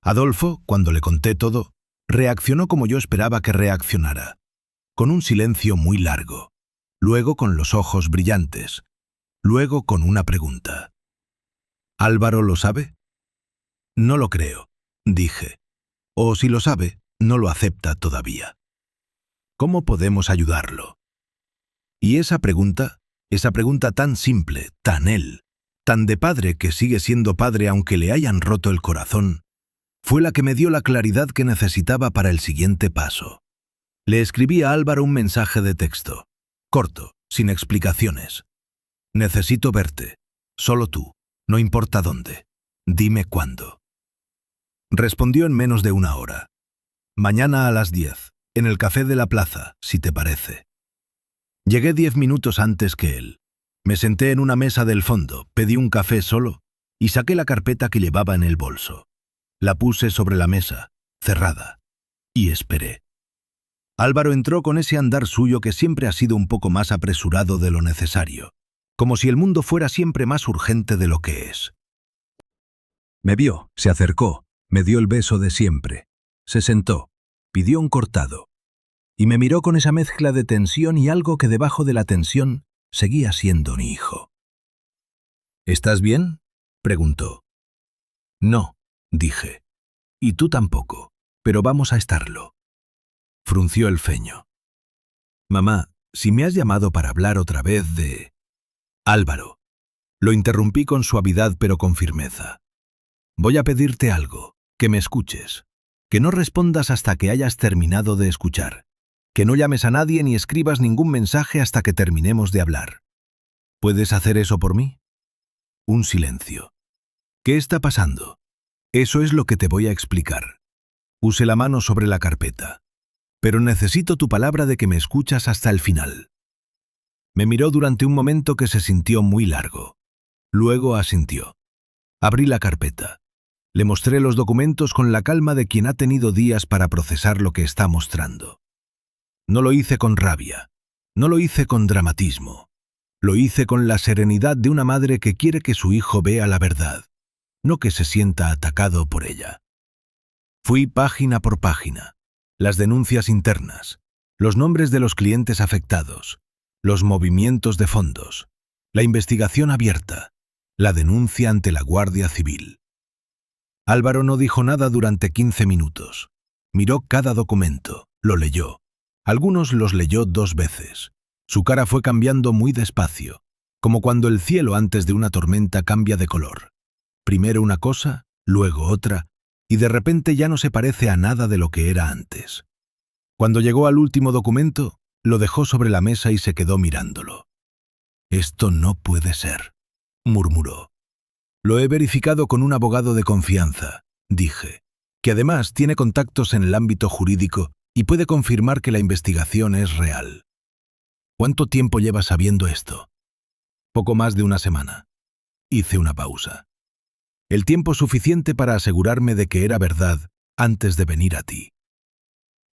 Adolfo, cuando le conté todo, reaccionó como yo esperaba que reaccionara, con un silencio muy largo, luego con los ojos brillantes, luego con una pregunta. «¿Álvaro lo sabe?». «No lo creo», dije. «O si lo sabe, no lo acepta todavía. ¿Cómo podemos ayudarlo?». Y esa pregunta tan simple, tan él, tan de padre que sigue siendo padre aunque le hayan roto el corazón, fue la que me dio la claridad que necesitaba para el siguiente paso. Le escribí a Álvaro un mensaje de texto, corto, sin explicaciones. «Necesito verte, solo tú, no importa dónde. Dime cuándo». Respondió en menos de 1 hora. «Mañana a las 10, en el café de la plaza, si te parece». Llegué 10 minutos antes que él. Me senté en una mesa del fondo, pedí un café solo y saqué la carpeta que llevaba en el bolso. La puse sobre la mesa, cerrada, y esperé. Álvaro entró con ese andar suyo que siempre ha sido un poco más apresurado de lo necesario, como si el mundo fuera siempre más urgente de lo que es. Me vio, se acercó, me dio el beso de siempre, se sentó, pidió un cortado, y me miró con esa mezcla de tensión y algo que debajo de la tensión seguía siendo mi hijo. «¿Estás bien?», preguntó. «No», dije. «Y tú tampoco, pero vamos a estarlo». Frunció el ceño. «Mamá, si me has llamado para hablar otra vez de...». «Álvaro». Lo interrumpí con suavidad pero con firmeza. «Voy a pedirte algo, que me escuches, que no respondas hasta que hayas terminado de escuchar, que no llames a nadie ni escribas ningún mensaje hasta que terminemos de hablar. ¿Puedes hacer eso por mí?». Un silencio. «¿Qué está pasando?». «Eso es lo que te voy a explicar». Puse la mano sobre la carpeta. «Pero necesito tu palabra de que me escuchas hasta el final». Me miró durante un momento que se sintió muy largo. Luego asintió. Abrí la carpeta. Le mostré los documentos con la calma de quien ha tenido días para procesar lo que está mostrando. No lo hice con rabia. No lo hice con dramatismo. Lo hice con la serenidad de una madre que quiere que su hijo vea la verdad, no que se sienta atacado por ella. Fui página por página. Las denuncias internas, los nombres de los clientes afectados, los movimientos de fondos, la investigación abierta, la denuncia ante la Guardia Civil. Álvaro no dijo nada durante 15 minutos. Miró cada documento, lo leyó. Algunos los leyó 2 veces. Su cara fue cambiando muy despacio, como cuando el cielo antes de una tormenta cambia de color. Primero una cosa, luego otra, y de repente ya no se parece a nada de lo que era antes. Cuando llegó al último documento, lo dejó sobre la mesa y se quedó mirándolo. «Esto no puede ser», murmuró. «Lo he verificado con un abogado de confianza», dije, «que además tiene contactos en el ámbito jurídico y puede confirmar que la investigación es real». «¿Cuánto tiempo llevas sabiendo esto?» «Poco más de una semana». Hice una pausa. «El tiempo suficiente para asegurarme de que era verdad antes de venir a ti».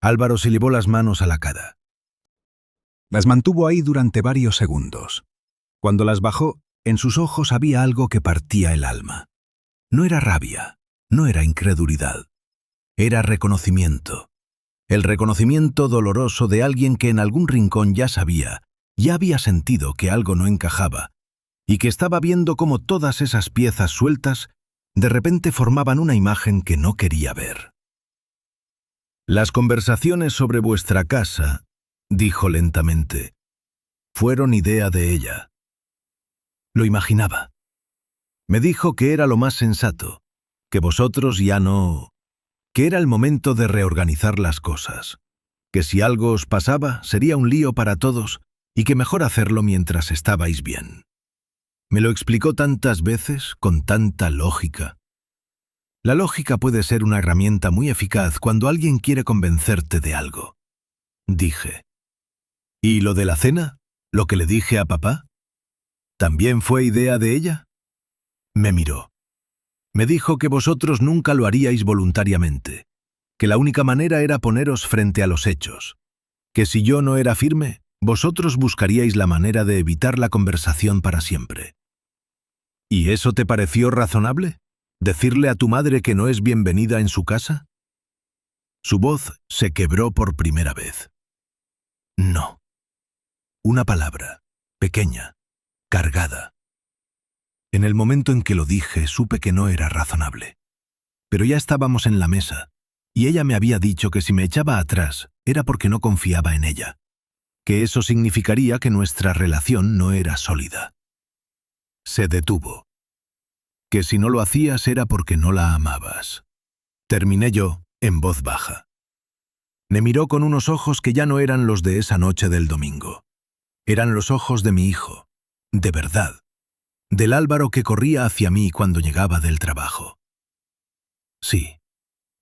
Álvaro se llevó las manos a la cara. Las mantuvo ahí durante varios segundos. Cuando las bajó, en sus ojos había algo que partía el alma. No era rabia, no era incredulidad. Era reconocimiento. El reconocimiento doloroso de alguien que en algún rincón ya sabía, ya había sentido que algo no encajaba, y que estaba viendo cómo todas esas piezas sueltas de repente formaban una imagen que no quería ver. «Las conversaciones sobre vuestra casa», dijo lentamente, «fueron idea de ella». Lo imaginaba. Me dijo que era lo más sensato, que vosotros ya no... que era el momento de reorganizar las cosas, que si algo os pasaba sería un lío para todos y que mejor hacerlo mientras estabais bien. Me lo explicó tantas veces, con tanta lógica. La lógica puede ser una herramienta muy eficaz cuando alguien quiere convencerte de algo. Dije. ¿Y lo de la cena? ¿Lo que le dije a papá? ¿También fue idea de ella? Me miró. Me dijo que vosotros nunca lo haríais voluntariamente, que la única manera era poneros frente a los hechos, que si yo no era firme, vosotros buscaríais la manera de evitar la conversación para siempre. ¿Y eso te pareció razonable? ¿Decirle a tu madre que no es bienvenida en su casa? Su voz se quebró por primera vez. No. Una palabra, pequeña, cargada. En el momento en que lo dije, supe que no era razonable. Pero ya estábamos en la mesa, y ella me había dicho que si me echaba atrás era porque no confiaba en ella, que eso significaría que nuestra relación no era sólida. Se detuvo. Que si no lo hacías era porque no la amabas. Terminé yo, en voz baja. Me miró con unos ojos que ya no eran los de esa noche del domingo. Eran los ojos de mi hijo, de verdad, del Álvaro que corría hacia mí cuando llegaba del trabajo. Sí,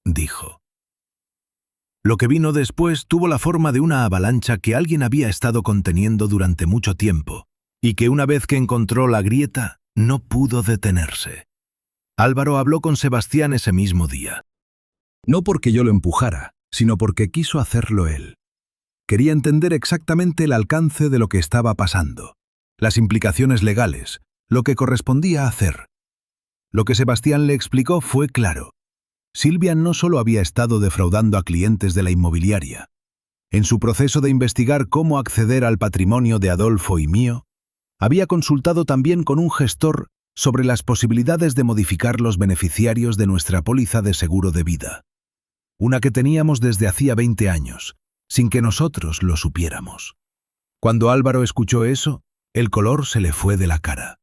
dijo. Lo que vino después tuvo la forma de una avalancha que alguien había estado conteniendo durante mucho tiempo, y que una vez que encontró la grieta, no pudo detenerse. Álvaro habló con Sebastián ese mismo día. No porque yo lo empujara, sino porque quiso hacerlo él. Quería entender exactamente el alcance de lo que estaba pasando, las implicaciones legales, lo que correspondía hacer. Lo que Sebastián le explicó fue claro. Silvia no solo había estado defraudando a clientes de la inmobiliaria. En su proceso de investigar cómo acceder al patrimonio de Adolfo y mío, había consultado también con un gestor sobre las posibilidades de modificar los beneficiarios de nuestra póliza de seguro de vida, una que teníamos desde hacía 20 años, sin que nosotros lo supiéramos. Cuando Álvaro escuchó eso, el color se le fue de la cara.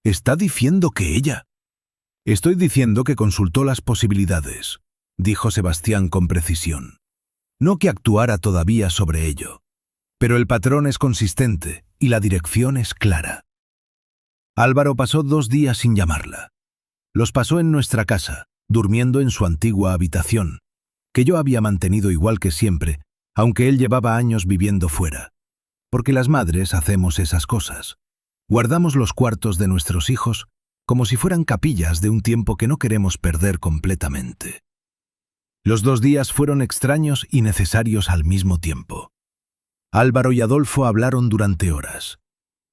¿Está diciendo que ella? Estoy diciendo que consultó las posibilidades, dijo Sebastián con precisión. No que actuara todavía sobre ello. Pero el patrón es consistente y la dirección es clara. Álvaro pasó 2 días sin llamarla. Los pasó en nuestra casa, durmiendo en su antigua habitación, que yo había mantenido igual que siempre, aunque él llevaba años viviendo fuera. Porque las madres hacemos esas cosas. Guardamos los cuartos de nuestros hijos como si fueran capillas de un tiempo que no queremos perder completamente. Los 2 días fueron extraños y necesarios al mismo tiempo. Álvaro y Adolfo hablaron durante horas.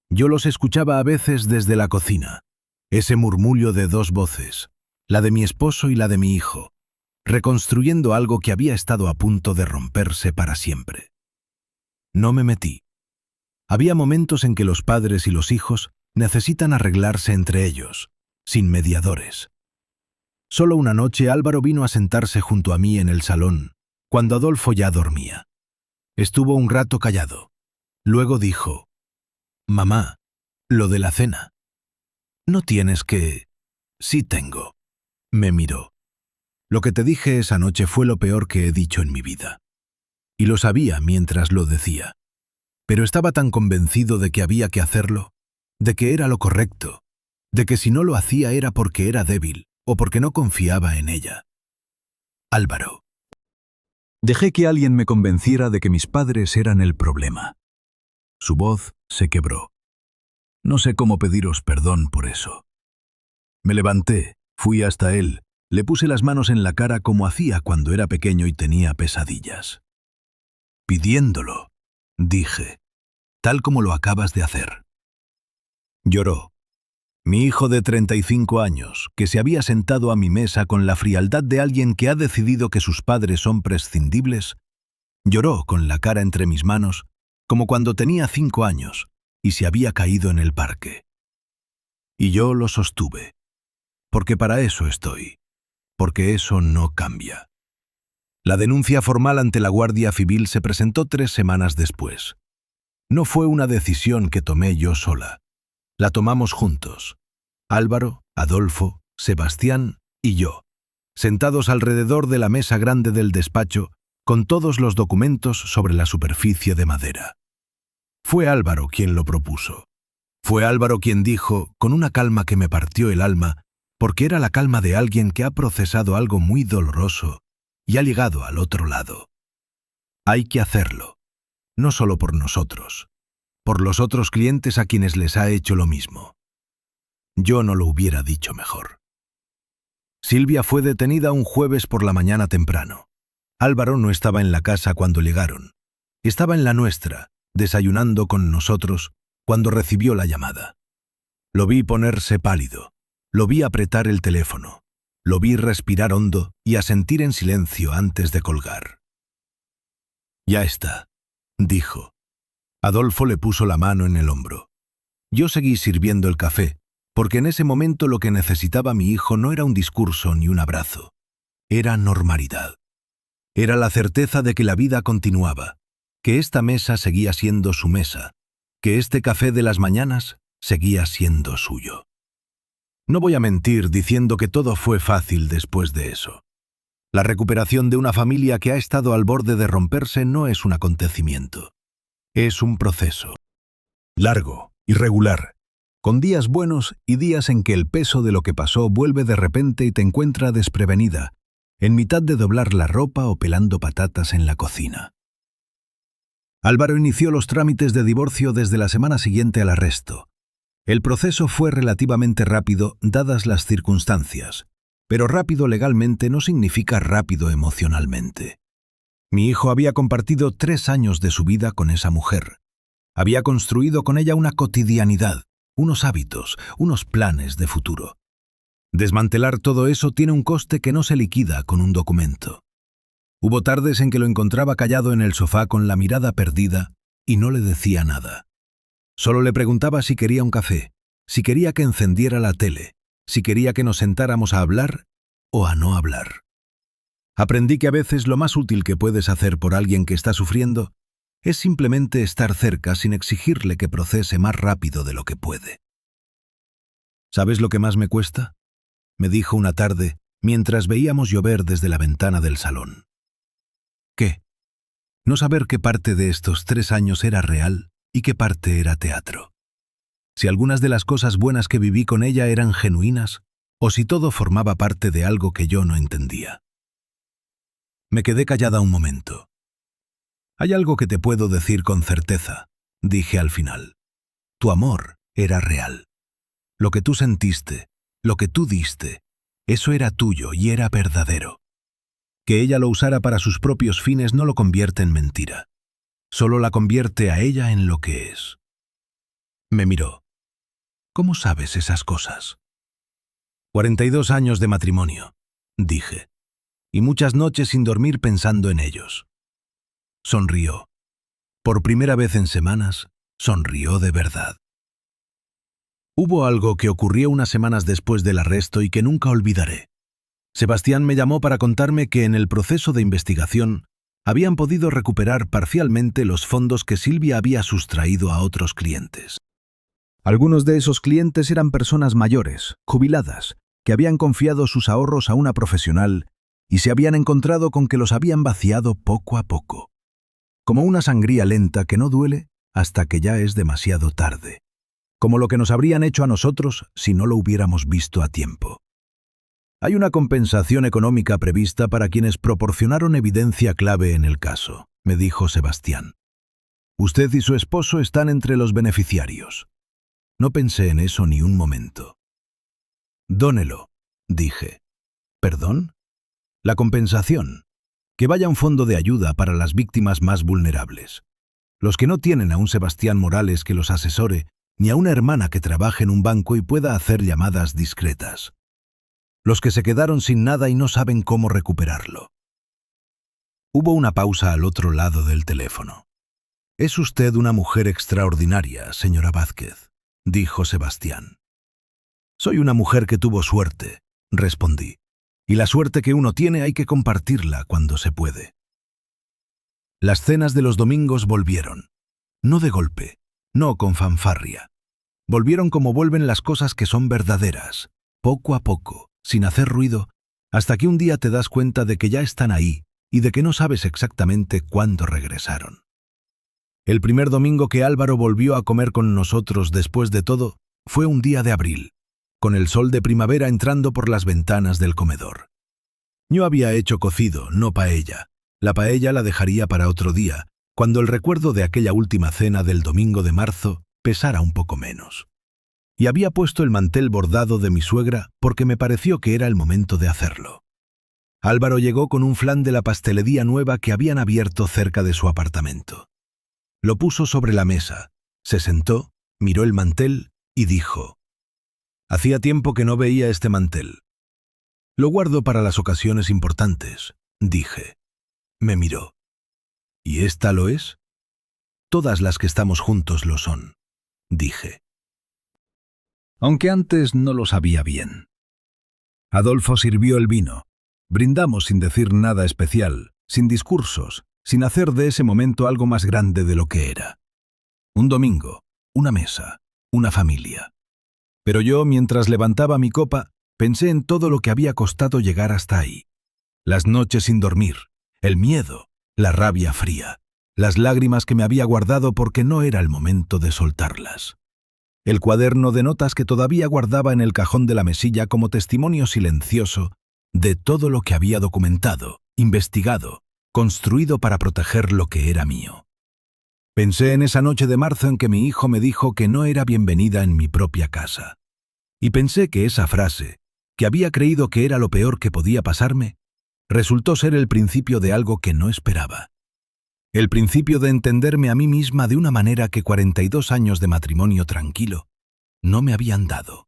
Yo los escuchaba a veces desde la cocina, ese murmullo de 2 voces, la de mi esposo y la de mi hijo, reconstruyendo algo que había estado a punto de romperse para siempre. No me metí. Había momentos en que los padres y los hijos necesitan arreglarse entre ellos, sin mediadores. Solo una noche Álvaro vino a sentarse junto a mí en el salón, cuando Adolfo ya dormía. Estuvo un rato callado. Luego dijo: «Mamá, lo de la cena. No tienes que...». «Sí tengo». Me miró. «Lo que te dije esa noche fue lo peor que he dicho en mi vida». Y lo sabía mientras lo decía. Pero estaba tan convencido de que había que hacerlo, de que era lo correcto, de que si no lo hacía era porque era débil o porque no confiaba en ella. «Álvaro». Dejé que alguien me convenciera de que mis padres eran el problema. Su voz se quebró. «No sé cómo pediros perdón por eso». Me levanté, fui hasta él, le puse las manos en la cara como hacía cuando era pequeño y tenía pesadillas. «Pidiéndolo», dije, «tal como lo acabas de hacer». Lloró. Mi hijo de 35 años, que se había sentado a mi mesa con la frialdad de alguien que ha decidido que sus padres son prescindibles, lloró con la cara entre mis manos, como cuando tenía 5 años y se había caído en el parque. Y yo lo sostuve, porque para eso estoy, porque eso no cambia. La denuncia formal ante la Guardia Civil se presentó 3 semanas después. No fue una decisión que tomé yo sola. La tomamos juntos. Álvaro, Adolfo, Sebastián y yo, sentados alrededor de la mesa grande del despacho, con todos los documentos sobre la superficie de madera. Fue Álvaro quien lo propuso. Fue Álvaro quien dijo, con una calma que me partió el alma, porque era la calma de alguien que ha procesado algo muy doloroso y ha llegado al otro lado: «Hay que hacerlo, no solo por nosotros, por los otros clientes a quienes les ha hecho lo mismo». Yo no lo hubiera dicho mejor. Silvia fue detenida un jueves por la mañana temprano. Álvaro no estaba en la casa cuando llegaron. Estaba en la nuestra, desayunando con nosotros, cuando recibió la llamada. Lo vi ponerse pálido, lo vi apretar el teléfono, lo vi respirar hondo y asentir en silencio antes de colgar. «Ya está», dijo. Adolfo le puso la mano en el hombro. Yo seguí sirviendo el café, porque en ese momento lo que necesitaba mi hijo no era un discurso ni un abrazo. Era normalidad. Era la certeza de que la vida continuaba, que esta mesa seguía siendo su mesa, que este café de las mañanas seguía siendo suyo. No voy a mentir diciendo que todo fue fácil después de eso. La recuperación de una familia que ha estado al borde de romperse no es un acontecimiento. Es un proceso. Largo, irregular, con días buenos y días en que el peso de lo que pasó vuelve de repente y te encuentra desprevenida, en mitad de doblar la ropa o pelando patatas en la cocina. Álvaro inició los trámites de divorcio desde la semana siguiente al arresto. El proceso fue relativamente rápido dadas las circunstancias, pero rápido legalmente no significa rápido emocionalmente. Mi hijo había compartido 3 años de su vida con esa mujer. Había construido con ella una cotidianidad, unos hábitos, unos planes de futuro. Desmantelar todo eso tiene un coste que no se liquida con un documento. Hubo tardes en que lo encontraba callado en el sofá con la mirada perdida y no le decía nada. Solo le preguntaba si quería un café, si quería que encendiera la tele, si quería que nos sentáramos a hablar o a no hablar. Aprendí que a veces lo más útil que puedes hacer por alguien que está sufriendo es simplemente estar cerca sin exigirle que procese más rápido de lo que puede. ¿Sabes lo que más me cuesta?, me dijo una tarde mientras veíamos llover desde la ventana del salón. ¿Qué? No saber qué parte de estos 3 años era real y qué parte era teatro. Si algunas de las cosas buenas que viví con ella eran genuinas o si todo formaba parte de algo que yo no entendía. Me quedé callada un momento. «Hay algo que te puedo decir con certeza», dije al final. «Tu amor era real. Lo que tú sentiste, lo que tú diste, eso era tuyo y era verdadero. Que ella lo usara para sus propios fines no lo convierte en mentira. Solo la convierte a ella en lo que es». Me miró. «¿Cómo sabes esas cosas?» 42 años de matrimonio», dije. y muchas noches sin dormir pensando en ellos. Sonrió. Por primera vez en semanas, sonrió de verdad. Hubo algo que ocurrió unas semanas después del arresto y que nunca olvidaré. Sebastián me llamó para contarme que en el proceso de investigación habían podido recuperar parcialmente los fondos que Silvia había sustraído a otros clientes. Algunos de esos clientes eran personas mayores, jubiladas, que habían confiado sus ahorros a una profesional y se habían encontrado con que los habían vaciado poco a poco. Como una sangría lenta que no duele hasta que ya es demasiado tarde. Como lo que nos habrían hecho a nosotros si no lo hubiéramos visto a tiempo. Hay una compensación económica prevista para quienes proporcionaron evidencia clave en el caso, me dijo Sebastián. Usted y su esposo están entre los beneficiarios. No pensé en eso ni un momento. Dónelo, dije. ¿Perdón? La compensación. Que vaya a un fondo de ayuda para las víctimas más vulnerables. Los que no tienen a un Sebastián Morales que los asesore, ni a una hermana que trabaje en un banco y pueda hacer llamadas discretas. Los que se quedaron sin nada y no saben cómo recuperarlo. Hubo una pausa al otro lado del teléfono. «Es usted una mujer extraordinaria, señora Vázquez», dijo Sebastián. «Soy una mujer que tuvo suerte», respondí. «Y la suerte que uno tiene hay que compartirla cuando se puede». Las cenas de los domingos volvieron. No de golpe, no con fanfarria. Volvieron como vuelven las cosas que son verdaderas, poco a poco, sin hacer ruido, hasta que un día te das cuenta de que ya están ahí y de que no sabes exactamente cuándo regresaron. El primer domingo que Álvaro volvió a comer con nosotros después de todo fue un día de abril, con el sol de primavera entrando por las ventanas del comedor. Yo había hecho cocido, no paella. La paella la dejaría para otro día, cuando el recuerdo de aquella última cena del domingo de marzo pesara un poco menos. Y había puesto el mantel bordado de mi suegra porque me pareció que era el momento de hacerlo. Álvaro llegó con un flan de la pastelería nueva que habían abierto cerca de su apartamento. Lo puso sobre la mesa, se sentó, miró el mantel y dijo: «Hacía tiempo que no veía este mantel». «Lo guardo para las ocasiones importantes», dije. Me miró. «¿Y esta lo es?» «Todas las que estamos juntos lo son», dije. Aunque antes no lo sabía bien. Adolfo sirvió el vino. Brindamos sin decir nada especial, sin discursos, sin hacer de ese momento algo más grande de lo que era. Un domingo, una mesa, una familia. Pero yo, mientras levantaba mi copa, pensé en todo lo que había costado llegar hasta ahí. Las noches sin dormir, el miedo, la rabia fría, las lágrimas que me había guardado porque no era el momento de soltarlas. El cuaderno de notas que todavía guardaba en el cajón de la mesilla como testimonio silencioso de todo lo que había documentado, investigado, construido para proteger lo que era mío. Pensé en esa noche de marzo en que mi hijo me dijo que no era bienvenida en mi propia casa. Y pensé que esa frase, que había creído que era lo peor que podía pasarme, resultó ser el principio de algo que no esperaba. El principio de entenderme a mí misma de una manera que 42 años de matrimonio tranquilo no me habían dado.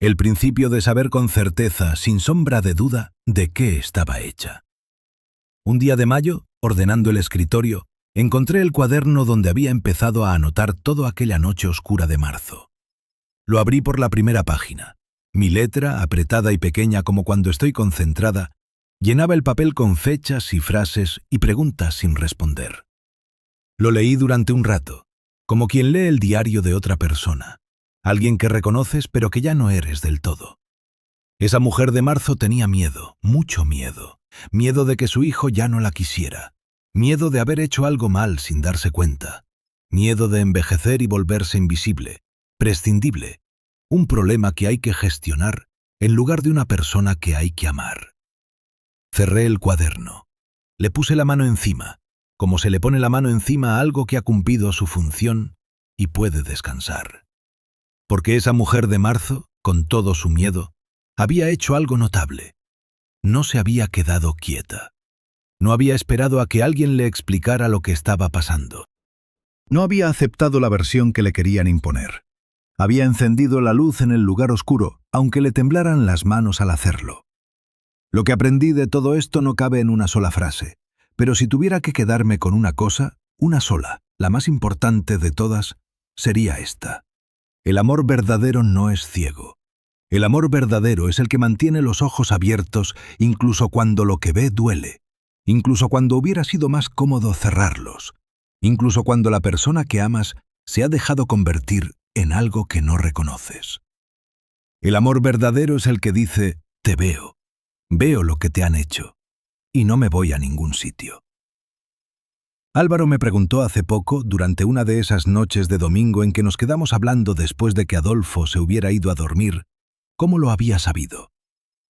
El principio de saber con certeza, sin sombra de duda, de qué estaba hecha. Un día de mayo, ordenando el escritorio, encontré el cuaderno donde había empezado a anotar toda aquella noche oscura de marzo. Lo abrí por la primera página. Mi letra, apretada y pequeña como cuando estoy concentrada, llenaba el papel con fechas y frases y preguntas sin responder. Lo leí durante un rato, como quien lee el diario de otra persona, alguien que reconoces pero que ya no eres del todo. Esa mujer de marzo tenía miedo, mucho miedo, miedo de que su hijo ya no la quisiera, miedo de haber hecho algo mal sin darse cuenta, miedo de envejecer y volverse invisible, prescindible, un problema que hay que gestionar en lugar de una persona que hay que amar. Cerré el cuaderno. Le puse la mano encima, como se le pone la mano encima a algo que ha cumplido su función y puede descansar. Porque esa mujer de marzo, con todo su miedo, había hecho algo notable. No se había quedado quieta. No había esperado a que alguien le explicara lo que estaba pasando. No había aceptado la versión que le querían imponer. Había encendido la luz en el lugar oscuro, aunque le temblaran las manos al hacerlo. Lo que aprendí de todo esto no cabe en una sola frase, pero si tuviera que quedarme con una cosa, una sola, la más importante de todas, sería esta. El amor verdadero no es ciego. El amor verdadero es el que mantiene los ojos abiertos incluso cuando lo que ve duele, incluso cuando hubiera sido más cómodo cerrarlos, incluso cuando la persona que amas se ha dejado convertir en algo que no reconoces. El amor verdadero es el que dice, te veo, veo lo que te han hecho, y no me voy a ningún sitio. Álvaro me preguntó hace poco, durante una de esas noches de domingo en que nos quedamos hablando después de que Adolfo se hubiera ido a dormir, cómo lo había sabido,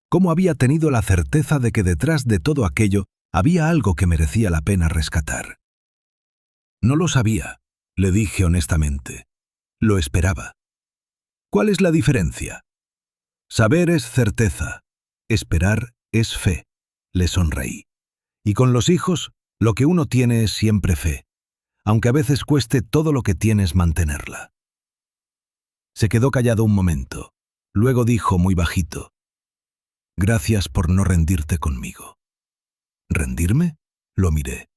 cómo había tenido la certeza de que detrás de todo aquello había algo que merecía la pena rescatar. No lo sabía, le dije honestamente. Lo esperaba. ¿Cuál es la diferencia? Saber es certeza, esperar es fe, le sonreí. Y con los hijos, lo que uno tiene es siempre fe, aunque a veces cueste todo lo que tienes mantenerla. Se quedó callado un momento. Luego dijo muy bajito, «Gracias por no rendirte conmigo». ¿Rendirme? Lo miré.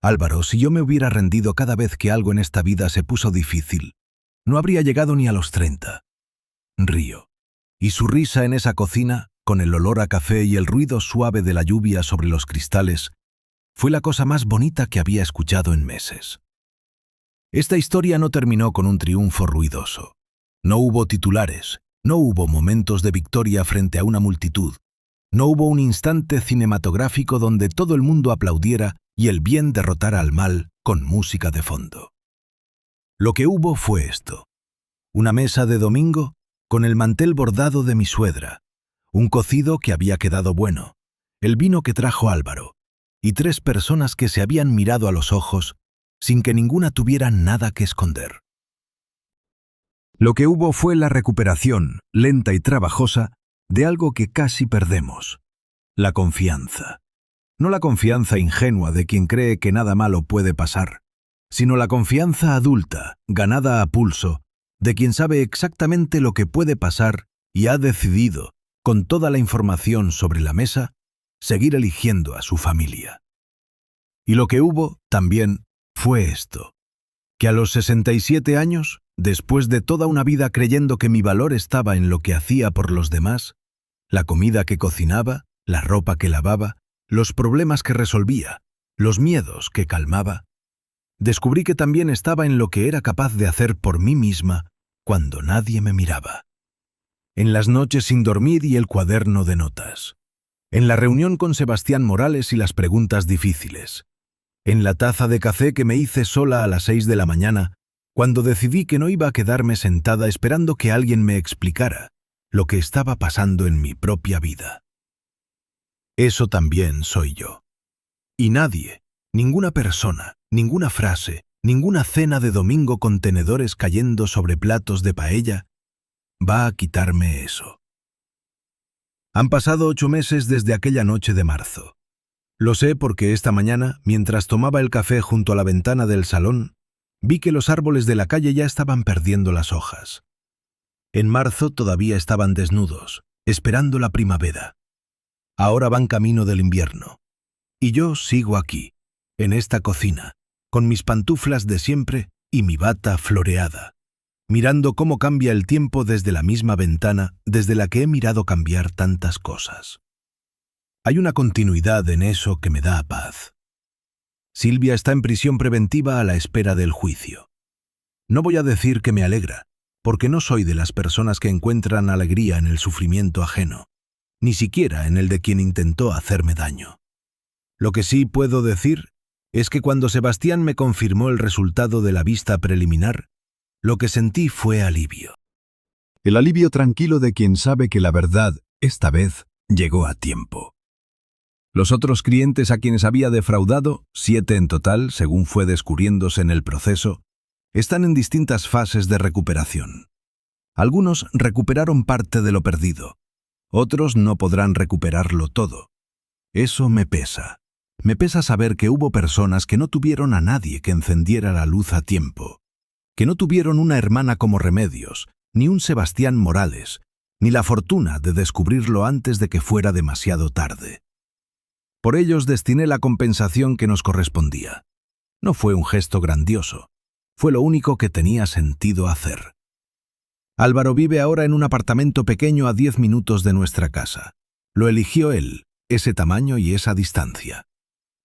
Álvaro, si yo me hubiera rendido cada vez que algo en esta vida se puso difícil, no habría llegado ni a los 30. Río. Y su risa en esa cocina, con el olor a café y el ruido suave de la lluvia sobre los cristales, fue la cosa más bonita que había escuchado en meses. Esta historia no terminó con un triunfo ruidoso. No hubo titulares, no hubo momentos de victoria frente a una multitud, no hubo un instante cinematográfico donde todo el mundo aplaudiera y el bien derrotara al mal con música de fondo. Lo que hubo fue esto: una mesa de domingo con el mantel bordado de mi suegra, un cocido que había quedado bueno, el vino que trajo Álvaro, y 3 personas que se habían mirado a los ojos sin que ninguna tuviera nada que esconder. Lo que hubo fue la recuperación, lenta y trabajosa, de algo que casi perdemos: la confianza. No la confianza ingenua de quien cree que nada malo puede pasar, sino la confianza adulta, ganada a pulso, de quien sabe exactamente lo que puede pasar y ha decidido, con toda la información sobre la mesa, seguir eligiendo a su familia. Y lo que hubo, también, fue esto: que a los 67 años, después de toda una vida creyendo que mi valor estaba en lo que hacía por los demás, la comida que cocinaba, la ropa que lavaba, los problemas que resolvía, los miedos que calmaba, descubrí que también estaba en lo que era capaz de hacer por mí misma cuando nadie me miraba. En las noches sin dormir y el cuaderno de notas. En la reunión con Sebastián Morales y las preguntas difíciles. En la taza de café que me hice sola a las 6 de la mañana, cuando decidí que no iba a quedarme sentada esperando que alguien me explicara lo que estaba pasando en mi propia vida. Eso también soy yo. Y nadie, ninguna persona, ninguna frase, ninguna cena de domingo con tenedores cayendo sobre platos de paella, va a quitarme eso. Han pasado 8 meses desde aquella noche de marzo. Lo sé porque esta mañana, mientras tomaba el café junto a la ventana del salón, vi que los árboles de la calle ya estaban perdiendo las hojas. En marzo todavía estaban desnudos, esperando la primavera. Ahora van camino del invierno. Y yo sigo aquí, en esta cocina, con mis pantuflas de siempre y mi bata floreada, mirando cómo cambia el tiempo desde la misma ventana desde la que he mirado cambiar tantas cosas. Hay una continuidad en eso que me da paz. Silvia está en prisión preventiva a la espera del juicio. No voy a decir que me alegra, porque no soy de las personas que encuentran alegría en el sufrimiento ajeno, ni siquiera en el de quien intentó hacerme daño. Lo que sí puedo decir es que cuando Sebastián me confirmó el resultado de la vista preliminar, lo que sentí fue alivio. El alivio tranquilo de quien sabe que la verdad, esta vez, llegó a tiempo. Los otros clientes a quienes había defraudado, 7 en total, según fue descubriéndose en el proceso, están en distintas fases de recuperación. Algunos recuperaron parte de lo perdido. Otros no podrán recuperarlo todo. Eso me pesa. Me pesa saber que hubo personas que no tuvieron a nadie que encendiera la luz a tiempo, que no tuvieron una hermana como Remedios, ni un Sebastián Morales, ni la fortuna de descubrirlo antes de que fuera demasiado tarde. Por ellos destiné la compensación que nos correspondía. No fue un gesto grandioso, fue lo único que tenía sentido hacer. Álvaro vive ahora en un apartamento pequeño a 10 minutos de nuestra casa. Lo eligió él, ese tamaño y esa distancia.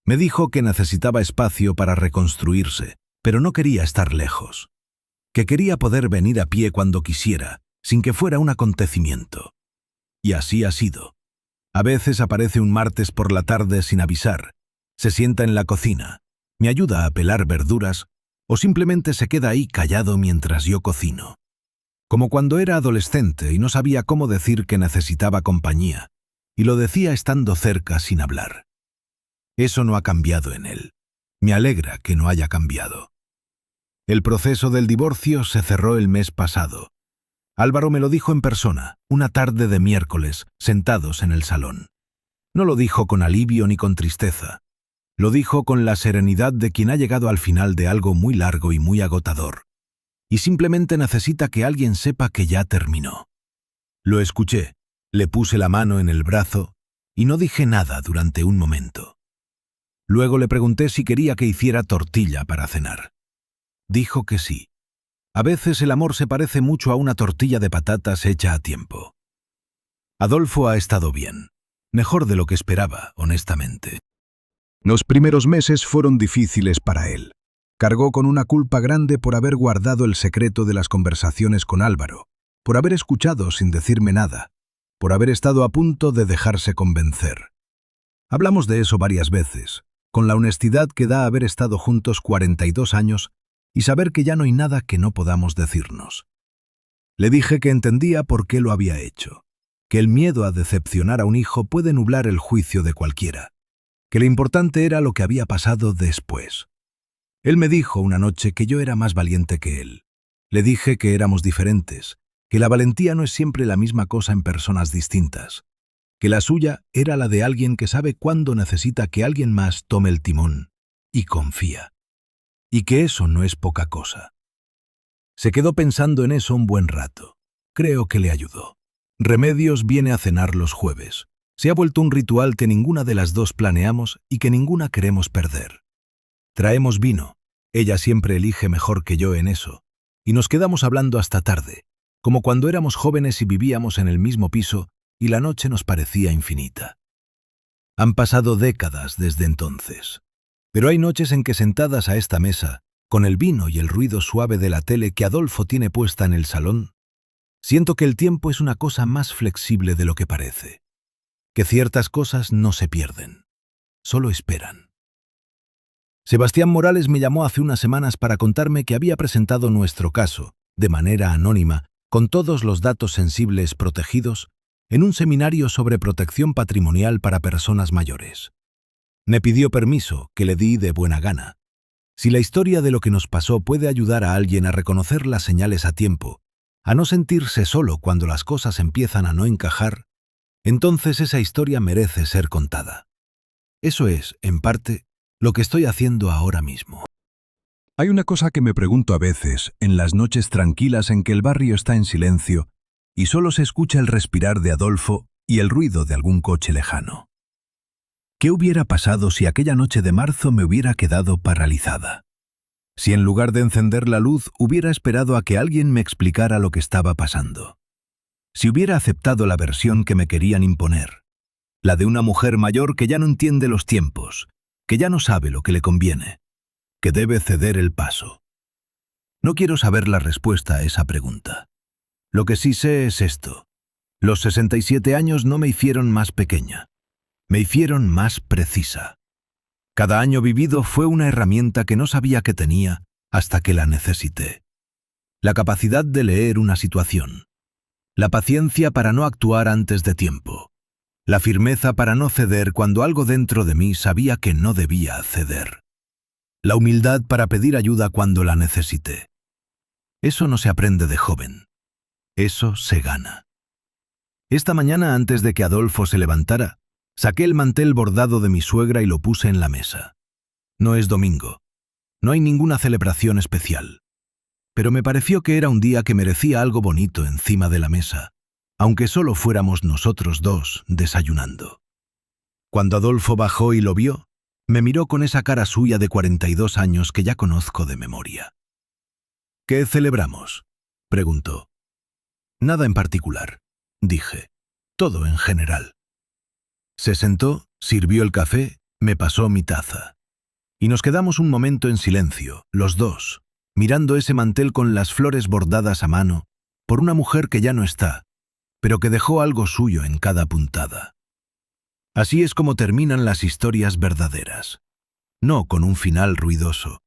Me dijo que necesitaba espacio para reconstruirse, pero no quería estar lejos. Que quería poder venir a pie cuando quisiera, sin que fuera un acontecimiento. Y así ha sido. A veces aparece un martes por la tarde sin avisar, se sienta en la cocina, me ayuda a pelar verduras o simplemente se queda ahí callado mientras yo cocino. Como cuando era adolescente y no sabía cómo decir que necesitaba compañía, y lo decía estando cerca sin hablar. Eso no ha cambiado en él. Me alegra que no haya cambiado. El proceso del divorcio se cerró el mes pasado. Álvaro me lo dijo en persona, una tarde de miércoles, sentados en el salón. No lo dijo con alivio ni con tristeza. Lo dijo con la serenidad de quien ha llegado al final de algo muy largo y muy agotador. Y simplemente necesita que alguien sepa que ya terminó. Lo escuché, le puse la mano en el brazo y no dije nada durante un momento. Luego le pregunté si quería que hiciera tortilla para cenar. Dijo que sí. A veces el amor se parece mucho a una tortilla de patatas hecha a tiempo. Adolfo ha estado bien, mejor de lo que esperaba, honestamente. Los primeros meses fueron difíciles para él. Cargó con una culpa grande por haber guardado el secreto de las conversaciones con Álvaro, por haber escuchado sin decirme nada, por haber estado a punto de dejarse convencer. Hablamos de eso varias veces, con la honestidad que da haber estado juntos 42 años y saber que ya no hay nada que no podamos decirnos. Le dije que entendía por qué lo había hecho, que el miedo a decepcionar a un hijo puede nublar el juicio de cualquiera, que lo importante era lo que había pasado después. Él me dijo una noche que yo era más valiente que él. Le dije que éramos diferentes, que la valentía no es siempre la misma cosa en personas distintas, que la suya era la de alguien que sabe cuándo necesita que alguien más tome el timón y confía. Y que eso no es poca cosa. Se quedó pensando en eso un buen rato. Creo que le ayudó. Remedios viene a cenar los jueves. Se ha vuelto un ritual que ninguna de las dos planeamos y que ninguna queremos perder. Traemos vino. Ella siempre elige mejor que yo en eso. Y nos quedamos hablando hasta tarde, como cuando éramos jóvenes y vivíamos en el mismo piso y la noche nos parecía infinita. Han pasado décadas desde entonces. Pero hay noches en que sentadas a esta mesa, con el vino y el ruido suave de la tele que Adolfo tiene puesta en el salón, siento que el tiempo es una cosa más flexible de lo que parece, que ciertas cosas no se pierden, solo esperan. Sebastián Morales me llamó hace unas semanas para contarme que había presentado nuestro caso, de manera anónima, con todos los datos sensibles protegidos, en un seminario sobre protección patrimonial para personas mayores. Me pidió permiso, que le di de buena gana. Si la historia de lo que nos pasó puede ayudar a alguien a reconocer las señales a tiempo, a no sentirse solo cuando las cosas empiezan a no encajar, entonces esa historia merece ser contada. Eso es, en parte, lo que estoy haciendo ahora mismo. Hay una cosa que me pregunto a veces, en las noches tranquilas en que el barrio está en silencio y solo se escucha el respirar de Adolfo y el ruido de algún coche lejano. ¿Qué hubiera pasado si aquella noche de marzo me hubiera quedado paralizada? Si en lugar de encender la luz hubiera esperado a que alguien me explicara lo que estaba pasando. Si hubiera aceptado la versión que me querían imponer, la de una mujer mayor que ya no entiende los tiempos, que ya no sabe lo que le conviene, que debe ceder el paso. No quiero saber la respuesta a esa pregunta. Lo que sí sé es esto. Los 67 años no me hicieron más pequeña. Me hicieron más precisa. Cada año vivido fue una herramienta que no sabía que tenía hasta que la necesité. La capacidad de leer una situación. La paciencia para no actuar antes de tiempo. La firmeza para no ceder cuando algo dentro de mí sabía que no debía ceder. La humildad para pedir ayuda cuando la necesité. Eso no se aprende de joven. Eso se gana. Esta mañana, antes de que Adolfo se levantara, saqué el mantel bordado de mi suegra y lo puse en la mesa. No es domingo. No hay ninguna celebración especial. Pero me pareció que era un día que merecía algo bonito encima de la mesa. aunque solo fuéramos nosotros dos desayunando. Cuando Adolfo bajó y lo vio, me miró con esa cara suya de 42 años que ya conozco de memoria. «¿Qué celebramos?», preguntó. «Nada en particular», dije. «Todo en general». Se sentó, sirvió el café, me pasó mi taza. Y nos quedamos un momento en silencio, los dos, mirando ese mantel con las flores bordadas a mano por una mujer que ya no está, pero que dejó algo suyo en cada puntada. Así es como terminan las historias verdaderas. No con un final ruidoso,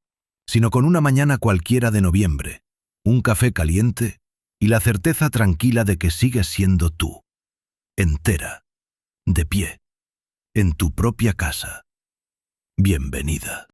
sino con una mañana cualquiera de noviembre, un café caliente y la certeza tranquila de que sigues siendo tú, entera, de pie, en tu propia casa. Bienvenida.